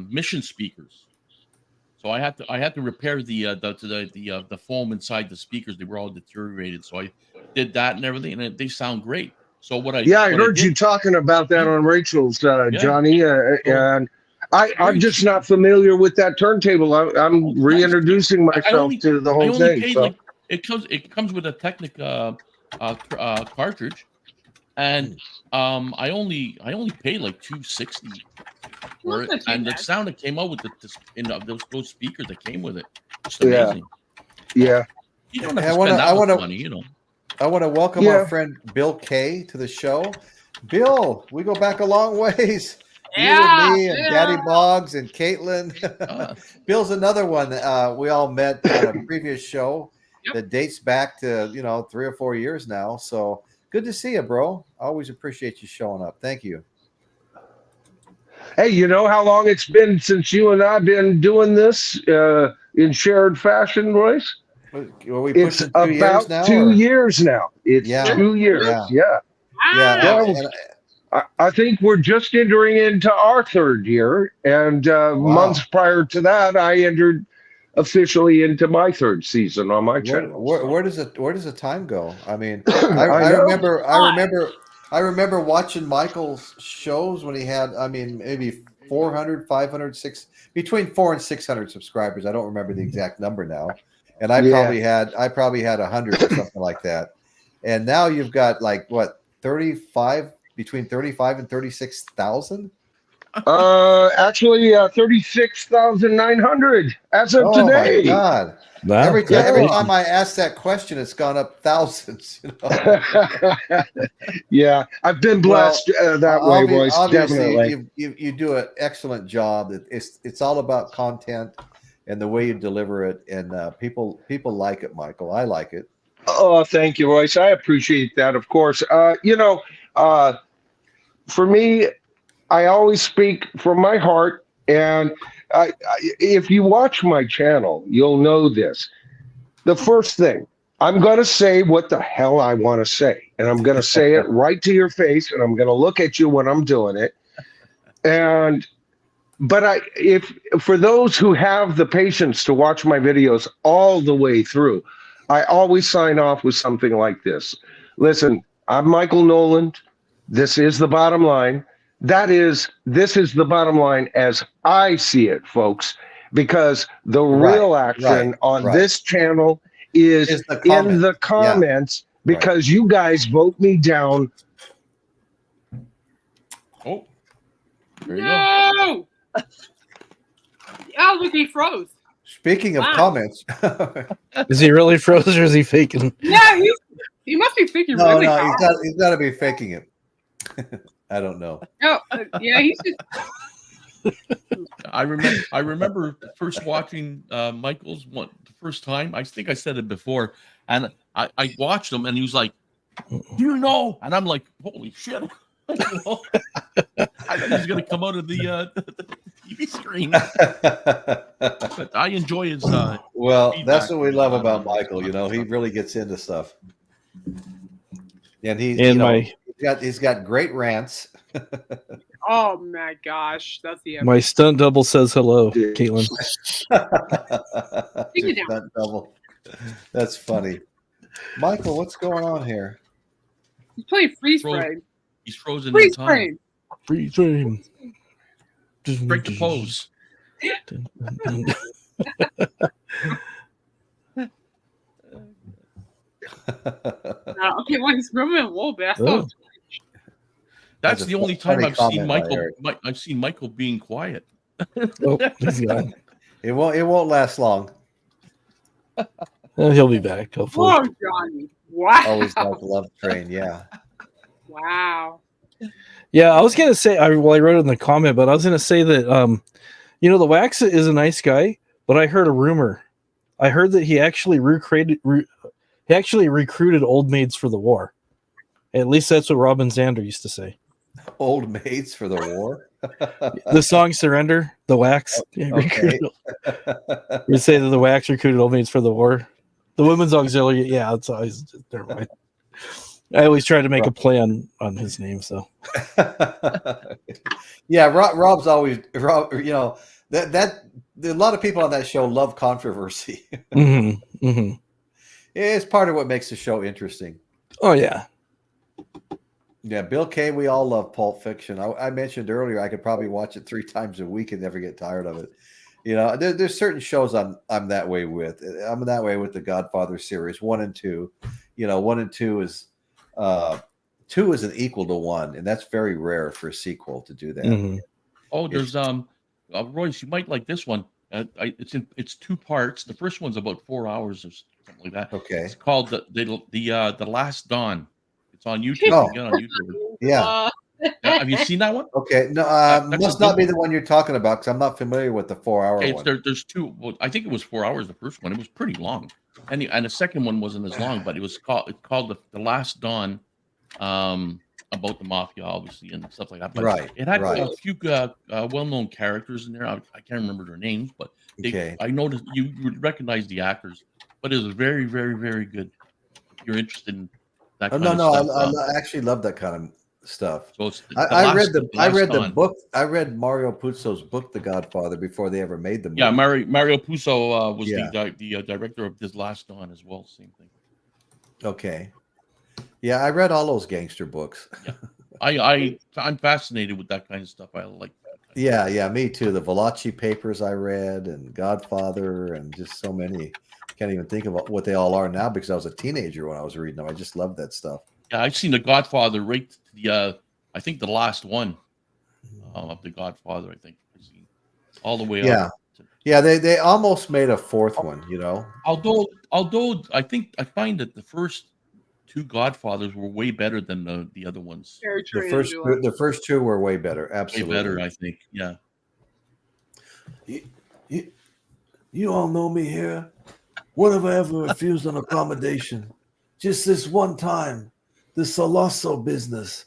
Mission speakers. So I had to repair the foam inside the speakers. They were all deteriorated. So I did that and everything, and they sound great. So I heard you talking about that on Rachel's, Johnny, and I'm just not familiar with that turntable. I'm reintroducing myself to the whole thing. So. It comes with a Technica cartridge, and I only paid like $260 for it, and the sound that came out with those speakers that came with it, just amazing. Yeah. You don't have to spend that much money, you know. I want to welcome our friend Bill K to the show. Bill, we go back a long ways. You and me and Daddy Boggs and Caitlin. Bill's another one we all met on a previous show that dates back to 3 or 4 years now. So good to see you, bro. Always appreciate you showing up. Thank you. Hey, you know how long it's been since you and I've been doing this in shared fashion, Royce? It's about 2 years now. It's 2 years. I think we're just entering into our 3rd year, and months prior to that, I entered officially into my 3rd season on my channel. Where does the time go? I mean, I remember watching Michael's shows when he had, maybe 400, 500, between 400 and 600 subscribers. I don't remember the exact number now. And I probably had 100 or something like that. And now you've got like what, 35, between 35 and 36,000? Actually 36,900 as of today. My God. Wow. Every time I ask that question, it's gone up thousands. Yeah, I've been blessed that way, Royce. Definitely, you do an excellent job. It's all about content and the way you deliver it, and people like it, Michael. I like it. Oh, thank you, Royce. I appreciate that. Of course, for me, I always speak from my heart, and if you watch my channel, you'll know this. The first thing, I'm going to say what the hell I want to say, and I'm going to say it right to your face, and I'm going to look at you when I'm doing it. But if for those who have the patience to watch my videos all the way through, I always sign off with something like this. Listen, I'm Michael Noland. This is the bottom line. This is the bottom line as I see it, folks, because the real action on this channel is in the comments, because you guys vote me down. Oh, there you go. Oh, look, he froze. Speaking of comments. Is he really frozen or is he faking? Yeah, he must be thinking No, really no, hard. he's got to be faking it. I don't know. Oh, yeah, he's just. I remember first watching Michael's one the first time. I think I said it before, and I watched him, and he was like, "Do you know?" And I'm like, "Holy shit!" I thought he was gonna come out of the TV screen. But I enjoy his. Well, that's feedback what we on love on about this Michael. You know, he stuff. really gets into stuff, and he's And my he's got great rants. Oh my gosh, that's the my stunt double says hello, Yeah. Caitlin. Take it Just down. that double. That's funny. Michael, what's going on here? He's playing freeze Frozen. frame. He's frozen in Freeze time. frame. Free frame. Break the pose. Okay, well, he's moving a little bit. I Oh. thought That's That's a the only time funny I've seen comment by Michael. Eric. I've seen Michael being quiet. Oh, he's gone. It won't last long. He'll be back, hopefully. oh, Johnny. Wow. Always like Love Train, yeah. Wow. Yeah, I was gonna say I wrote it in the comment, but I was gonna say that the Wax is a nice guy, but I heard a rumor. I heard that he actually recruited old maids for the war. At least that's what Robin Zander used to say. Old maids for the war. The song "Surrender," the Wax. Okay. We say that the Wax recruited old maids for the war. The women's auxiliary, yeah, it's always never mind. I always try to make a play on his name, so Yeah, Rob's always Rob. You know that a lot of people on that show love controversy. It's part of what makes the show interesting. Oh yeah. Yeah, Bill Kay, we all love Pulp Fiction. I mentioned earlier I could probably watch it 3 times a week and never get tired of it. You know, there's certain shows I'm that way with. I'm that way with the Godfather series 1 and 2. You know, 1 and 2 is 2 is an equal to 1, and that's very rare for a sequel to do that. Oh, there's Royce, you might like this one. It's 2 parts. The first one's about 4 hours or something like that. Okay. It's called the Last Dawn. It's on YouTube. Oh. You can get it on YouTube. Yeah. Have you seen that one? Okay. No, That's must a not good be the one you're talking about because I'm not familiar with the 4-hour Okay, one. there's 2. Well, I think it was 4 hours. The first one. It was pretty long, and the second one wasn't as long, but it's called the Last Dawn, about the mafia, obviously, and stuff like that. But Right, it had right. a few well-known characters in there. I can't remember their names, but Okay. I noticed you would recognize the actors. But it was very, very, very good. If you're interested in that kind of stuff. I actually love that kind of stuff. So it's I read the Dawn. book. I read Mario Puzo's book, The Godfather, before they ever made the movie. Yeah, Mario Puzo was Yeah. the director of this Last Dawn as well. Same thing. Okay. Yeah, I read all those gangster books. I'm fascinated with that kind of stuff. I like that. Yeah, me too. The Valachi papers I read, and Godfather, and just so many. Can't even think about what they all are now because I was a teenager when I was reading them. I just loved that stuff. Yeah, I've seen The Godfather right to the I think the last one of The Godfather. I think I've seen all the way Yeah. up. Yeah, they almost made a 4th one, you know. Although I find that the first 2 Godfathers were way better than the other ones. Very true, The first 2 were way better. Way Absolutely. better, I think. Yeah. You all know me here. When have I ever refused an accommodation? Just this one time, the Solosso business.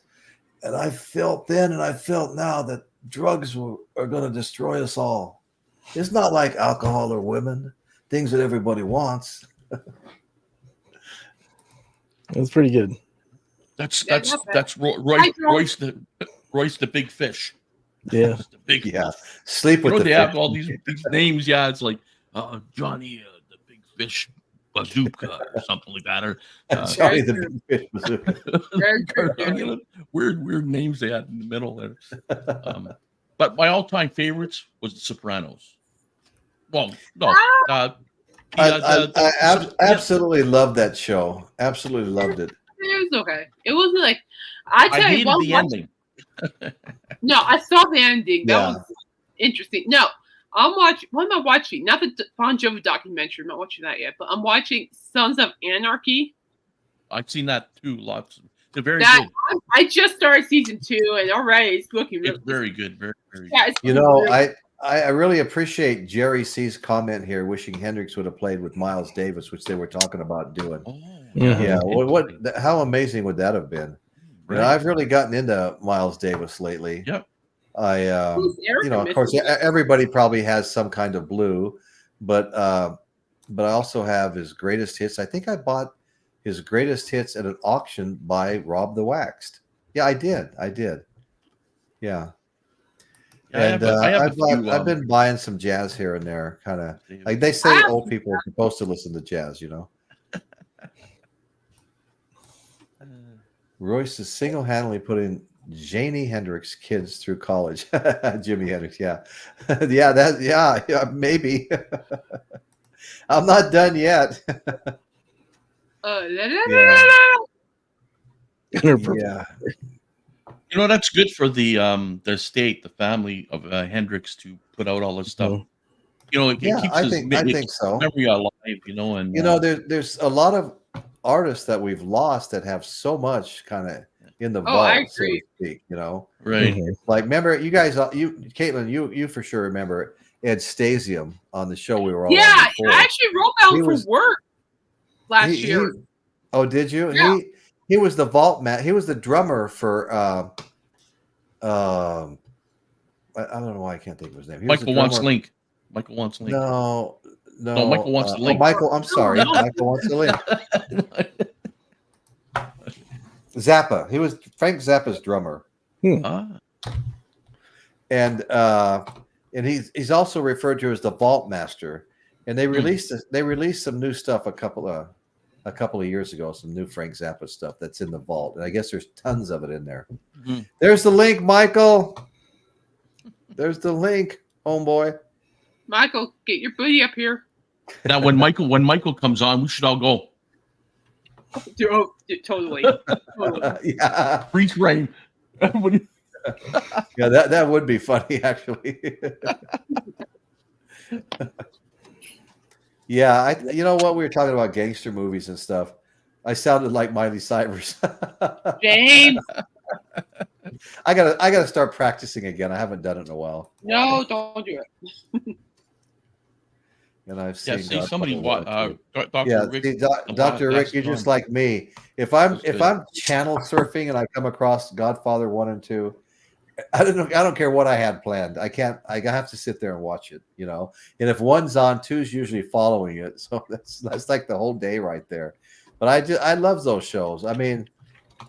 And I felt then and I felt now that drugs are going to destroy us all. It's not like alcohol or women, things that everybody wants. That's pretty good. That's not bad. Royce the big fish. Yeah. Just the big Yeah. Sleep You with know, the they have fish. all these names. Yeah, it's like Johnny the Big Fish Bazooka or something like that. Or Johnny the Big Fish Bazooka. Very true. you know, weird names they had in the middle there. But my all-time favorites was The Sopranos. Well, no, I absolutely loved that show. Absolutely loved it. It was okay. It wasn't like I I tell you hated one the watch- ending. No, I saw the ending. That Yeah. was interesting. No, I'm watching. What am I watching? Not the Bon Jovi documentary. I'm not watching that yet. But I'm watching Sons of Anarchy. I've seen that too. Lots. They're very That good. I just started season 2, and already it's looking really It's very good. Very, very Yeah, good. it's You looking know, really- I really appreciate Jerry C's comment here, wishing Hendrix would have played with Miles Davis, which they were talking about doing. Oh, Yeah, interesting. how amazing would that have been? You know, Right. I've really gotten into Miles Davis lately. Yep. Who's Erica You know, of course, missing? everybody probably has some kind of blue, but I also have his greatest hits. I think I bought his greatest hits at an auction by Rob the Waxed. Yeah, I did. Yeah. Yeah, And I have a few, I've been buying some jazz here and there, kind of like they say old people are supposed to listen to jazz, you know. Royce is single-handedly putting Jimi Hendrix kids through college. Jimi Hendrix, yeah. yeah, maybe. I'm not done yet. Yeah. You know, that's good for the state, the family of Hendrix to put out all this stuff. You know, it keeps I think so. Memory alive. You know, and you know, there's a lot of artists that we've lost that have so much kind of in the vault, I so to agree. speak. You know, right? Like, remember you guys, Caitlin, you for sure remember Ed Stasium on the show we were all on Yeah, before. I actually wrote down for work last year. Oh, did you? Yeah. He was the vault man. He was the drummer for I don't know why I can't think of his name. He was Michael wants Link. Michael wants Link. No, Michael wants to Link. Michael, I'm sorry. No. Michael wants to Link. Zappa. He was Frank Zappa's drummer. And he's also referred to as the Vault Master. And they released some new stuff a couple of years ago, some new Frank Zappa stuff that's in the vault. And I guess there's tons of it in there. Mm-hmm. There's the link, Michael. There's the link, homeboy. Michael, get your booty up here. Now, when Michael comes on, we should all go. Totally. Yeah. Freeze frame. Yeah, that would be funny, actually. Yeah, you know what? We were talking about gangster movies and stuff. I sounded like Miley Cyrus. James. I gotta start practicing again. I haven't done it in a while. No, don't do it. And I've seen somebody Dr. Rick. see, Dr. Rick, you're just like me. If I'm channel surfing and I come across Godfather 1 and 2, I don't care what I had planned. I have to sit there and watch it, you know. And if one's on, two's usually following it. So that's like the whole day right there. But I love those shows. I mean,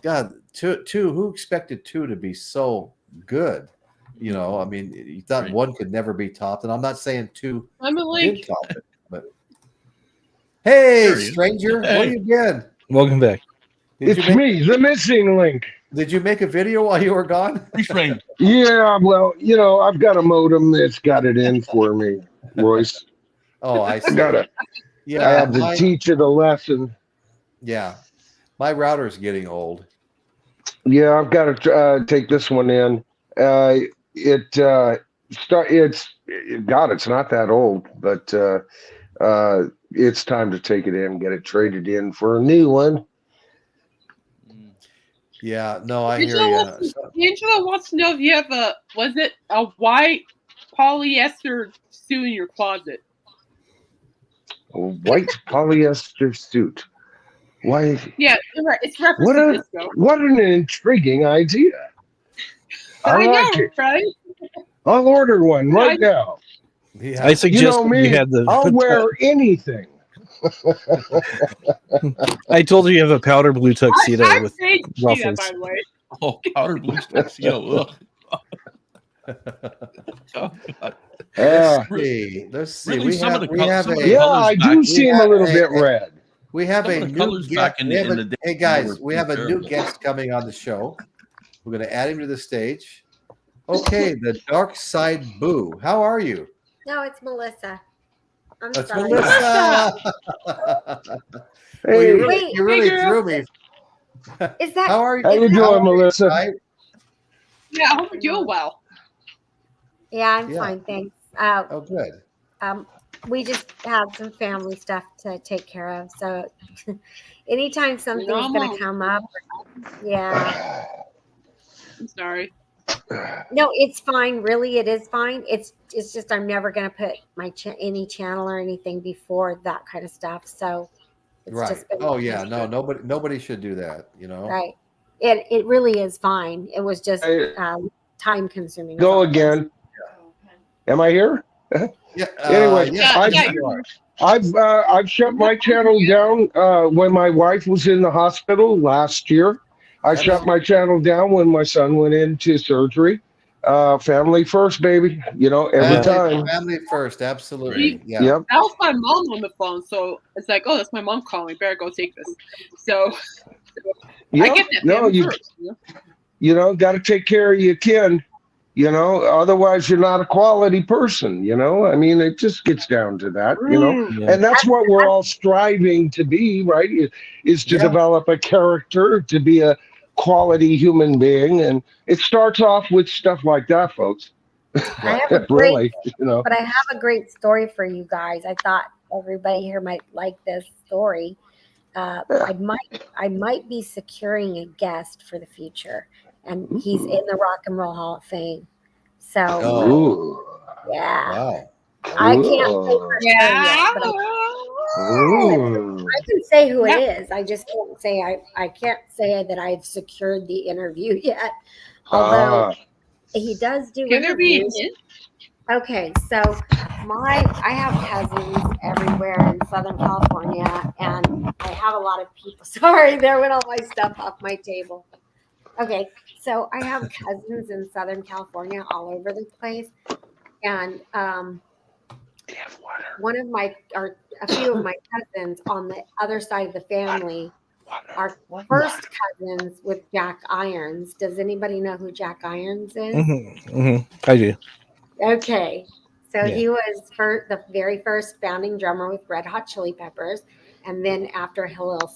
God, two, who expected 2 to be so good? You know, I mean, you thought one could never be topped, and I'm not saying 2 I'm a link. did top it, but hey, There he is. stranger, Hey. what have you been? Welcome back. It's me, the missing link. Did you make a video while you were gone? Freeze frame. Yeah, well, you know, I've got a modem that's got it in for me, Royce. Oh, I I see. gotta. Yeah, I have to teach it a lesson. yeah. My router's getting old. Yeah, I've got to take this one in. It's not that old, but it's time to take it in, get it traded in for a new one. Yeah, no, I hear you. Angela wants to know if you have a white polyester suit in your closet? A white polyester suit. Why? Yeah, it's reference to disco. What an intriguing idea. I like know, it. right? I'll order one right now. Yeah. I suggest You know me, you had the. I'll wear anything. I told you you have a powder blue tuxedo I with paid to see that, ruffles. by the way. Oh, powder blue tuxedo. Let's see. Really, We some have, of the we col- have some of a, the Yeah, colors I back- do we seem a have little a- bit red. we have Some a of the new colors guest. back in We have the a- day hey guys, were we have a new terrible. guest coming on the show. We're going to add him to the stage. Okay, the Dark Side Boo. How are you? No, it's Melissa. I'm That's sorry. Melissa. Well, Hey, you really threw me. Is that How are you? how you doing, Melissa? Right? Yeah, I hope you're doing well. Yeah, I'm Yeah. fine, thanks. Oh, good. we just have some family stuff to take care of. So anytime something's I'm going on. to come up, yeah. I'm sorry. No, it's fine. Really, it is fine. It's just I'm never going to put my any channel or anything before that kind of stuff. So it's Right. just been Oh yeah. No, nobody should do that, you know. right. It really is fine. It was just time consuming. is all Go it was. again. Am I here? Yeah. Anyway, Yeah, I've shut my channel down when my wife was in the hospital last year. I shut my channel down when my son went into surgery. Family first, baby. You know, every time. Family first, absolutely. Right. Yeah. Yep. that was my mom on the phone, so it's like, oh, that's my mom calling. Better go take this. So I Yep. get that. No, family you first, you know? got to take care of your kin. You know, otherwise you're not a quality person. You know, I mean, it just gets down to that. You know, Yeah. and that's what we're all striving to be, right? Is to Yeah. develop a character, to be a quality human being, and it starts off with stuff like that, folks. I have a great, Really, you know. but I have a great story for you guys. I thought everybody here might like this story. I might be securing a guest for the future, and he's in the Rock and Roll Hall of Fame. So Oh. Ooh. yeah, Wow. I can't say for sure yet, but Ooh. I can say who it is. I just can't say I can't say that I've secured the interview yet. Although he does do Can there be a interviews. hint? Okay, so I have cousins everywhere in Southern California, and I have a lot of people. Sorry, there went all my stuff off my table. Okay, so I have cousins in Southern California all over the place, and one of my or a few of my cousins on the other side of the family are first cousins with Jack Irons. Does anybody know who Jack Irons is? I do. Okay. So Yeah. he was the very first founding drummer with Red Hot Chili Peppers. And then after Hillel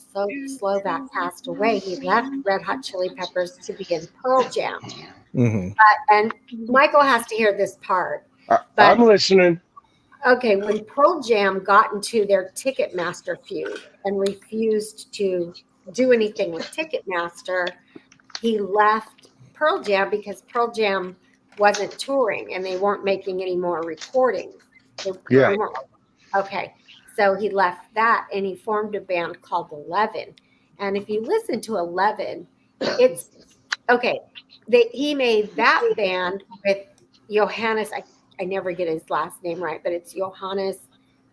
Slovak passed away, he left Red Hot Chili Peppers to be in Pearl Jam. And Michael has to hear this part. I'm listening. Okay, when Pearl Jam got into their Ticketmaster feud and refused to do anything with Ticketmaster, he left Pearl Jam because Pearl Jam wasn't touring and they weren't making any more recordings. Yeah. Okay, so he left that and he formed a band called 11. And if you listen to 11, it's okay. He made that band with Johannes. I never get his last name right, but it's Johannes,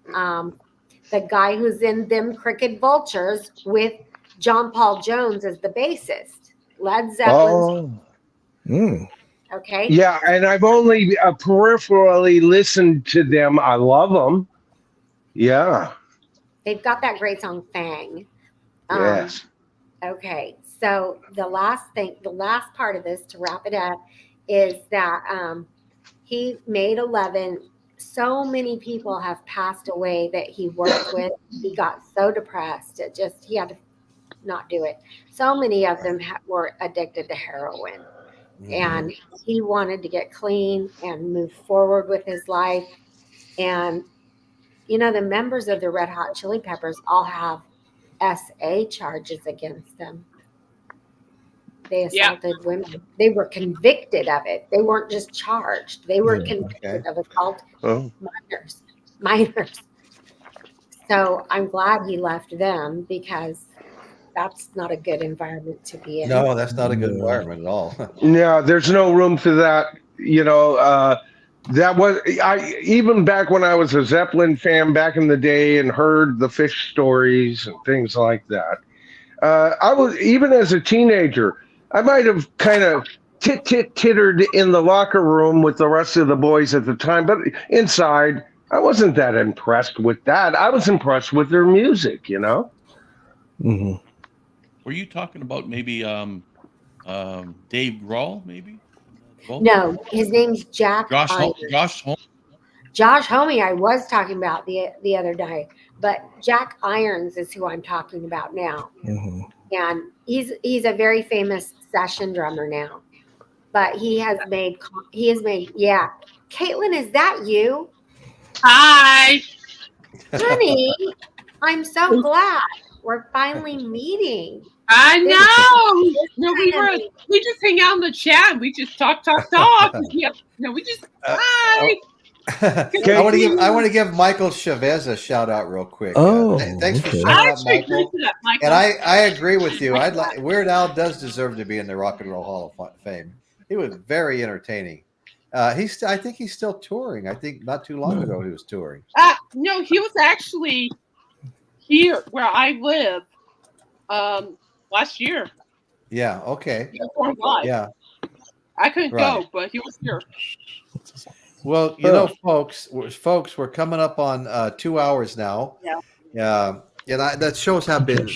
the guy who's in Them Crooked Vultures with John Paul Jones as the bassist. Led Zeppelin's. Okay. Yeah, and I've only peripherally listened to them. I love them. Yeah. They've got that great song Fang. Yes. Okay. So the last part of this to wrap it up is that he made 11. So many people have passed away that he worked with. He got so depressed. He had to not do it. So many of them were addicted to heroin. And he wanted to get clean and move forward with his life. And, you know, the members of the Red Hot Chili Peppers all have SA charges against them. They assaulted women. They were convicted of it. They weren't just charged. They were convicted of assault minors. So I'm glad he left them because that's not a good environment to be in. No, that's not a good environment at all. Yeah, there's no room for that. You know, that was even back when I was a Zeppelin fan back in the day and heard the Fish stories and things like that. I was even as a teenager, I might have kind of tittered in the locker room with the rest of the boys at the time, but inside, I wasn't that impressed with that. I was impressed with their music, you know. Were you talking about maybe Dave Grohl, maybe? No, his name's Jack. Josh Homme. Josh Homme, I was talking about the other day, but Jack Irons is who I'm talking about now, and he's a very famous session drummer now. But he has made. Yeah, Caitlin, is that you? Hi. Honey, I'm so glad we're finally meeting. I know. This No, kind of- we just hang out in the chat. We just talk. Yeah, no, we just hi. I want to give Michael Chavez a shout out real quick. Thanks for okay. showing I up, actually agree Michael. to that, Michael. And I agree with you. I'd like Weird Al does deserve to be in the Rock and Roll Hall of Fame. He was very entertaining. I think he's still touring. I think not too long ago he was touring. No, he was actually here where I live last year. Yeah. Okay. Yeah. I couldn't Right. go, but he was here. Well, you know, folks, we're coming up on 2 hours now. Yeah. And that shows have been,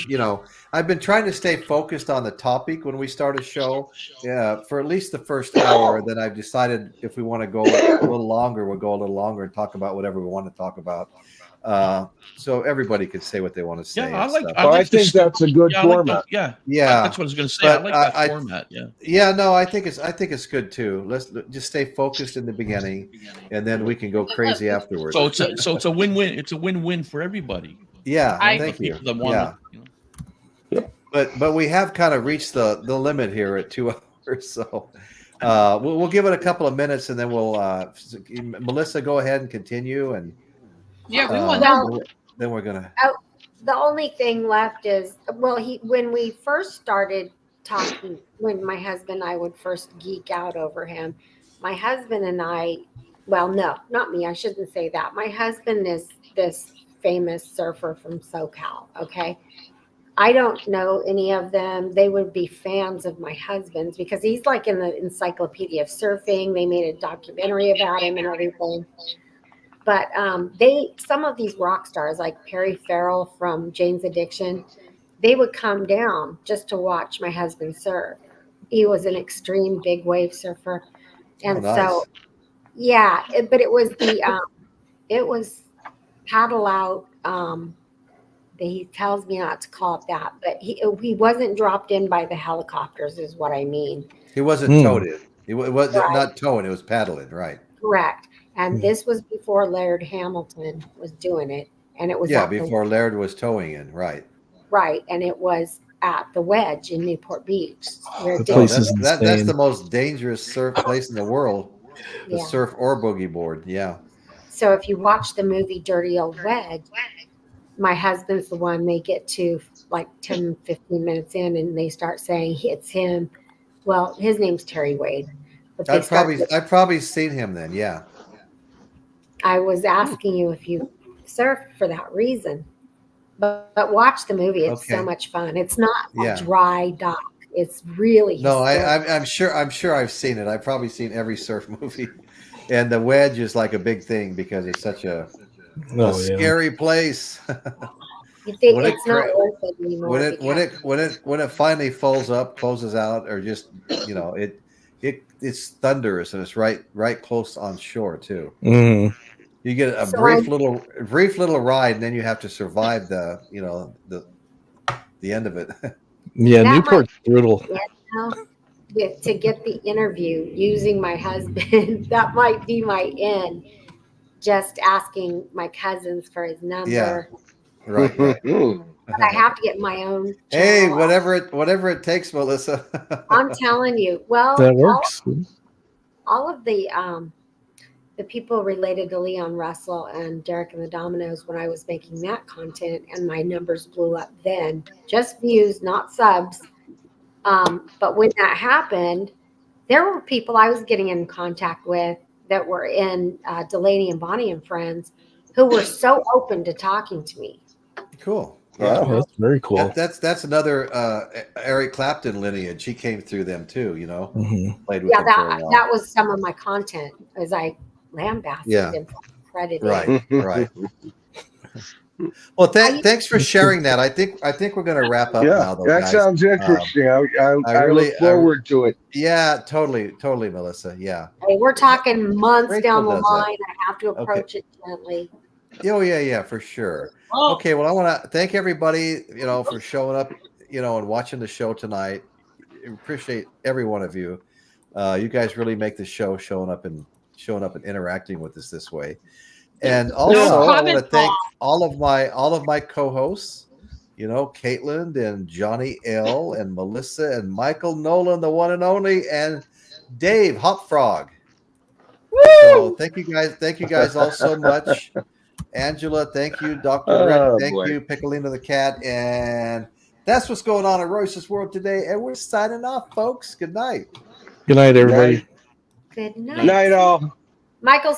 I've been trying to stay focused on the topic when we start a show for at least the first hour. Then I've decided if we want to go a little longer, we'll go a little longer and talk about whatever we want to talk about. So everybody can say what they want to say. Yeah, I think that's a good format. Yeah. That's what I was going to say. I like that format. Yeah. Yeah, no, I think it's good too. Let's just stay focused in the beginning, and then we can go crazy afterwards. So it's a win-win. It's a win-win for everybody. Yeah, I- thank you. People that want to, But we have kind of reached the limit here at 2 hours, so we'll give it a couple of minutes, and then we'll Melissa, go ahead and continue, and Yeah, we want Well, then we're gonna. the only thing left is, when we first started talking, when my husband and I would first geek out over him, my husband and I, well, no, not me. I shouldn't say that. My husband is this famous surfer from SoCal. Okay. I don't know any of them. They would be fans of my husband's because he's like in the encyclopedia of surfing. They made a documentary about him and everything. But some of these rock stars like Perry Farrell from Jane's Addiction, they would come down just to watch my husband surf. He was an extreme big wave surfer. And nice. so, yeah, but it was it was paddle out. He tells me not to call it that, but he wasn't dropped in by the helicopters is what I mean. He wasn't towed in. It was Right. not towing. It was paddling, right? Correct. And this was before Laird Hamilton was doing it. And it was before Laird was towing in, right? Right. And it was at the Wedge in Newport Beach. Where The Dave- place is That's insane. the most dangerous surf place in the world. The Yeah. surf or boogie board. Yeah. So if you watch the movie Dirty Old Wedge, my husband's the one they get to like 10, 15 minutes in and they start saying it's him. Well, his name's Terry Wade. But I've probably seen him then. Yeah. I was asking you if you surfed for that reason. But watch the movie. It's so Okay. much fun. It's not Yeah. a dry dock. It's really No, historic. I'm sure I've seen it. I've probably seen every surf movie, and the Wedge is like a big thing because it's such a scary place. You think when it it's not cra- worth it anymore. when it finally folds up, closes out, or just it's thunderous and it's right close on shore too. Mhm. You get a So brief little ride, and then you have to survive the end of it. Yeah, That Newport's brutal. To get the interview using my husband, that might be my end. Just asking my cousins for his number. Yeah. Right. But I have to get my own. Hey, channel. whatever it takes, Melissa. I'm telling you. Well, That works. all of the people related to Leon Russell and Derek and the Dominoes when I was making that content, and my numbers blew up then. Just views, not subs. But when that happened, there were people I was getting in contact with that were in Delaney and Bonnie and Friends who were so open to talking to me. Cool. Wow, that's very cool. That's another Eric Clapton lineage. He came through them too. Mhm. Played with Yeah, them for a while. that was some of my content as I lambasted Yeah. and credited. Right. Well, thanks for sharing that. I think we're going to wrap up now. Though, that guys. sounds interesting. I really- look forward to it. Yeah, totally, Melissa. Yeah. Hey, we're talking months Rachel down the does that. line. I have to approach it gently. Oh yeah, for sure. Oh, Okay, well, I want to thank everybody, for showing up, and watching the show tonight. I appreciate every one of you. You guys really make the show showing up and interacting with us this way. And also, I want to thank all of my co-hosts, Caitlin and Johnny L and Melissa and Michael Nolan, the one and only, and Dave Hopfrog. So thank you guys all so much. Angela, thank you. Dr. Rick, thank you. Piccolino the cat. And that's what's going on in Royce's World today. And we're signing off, folks. Good night. Good night, everybody. Good night. Night all. Michael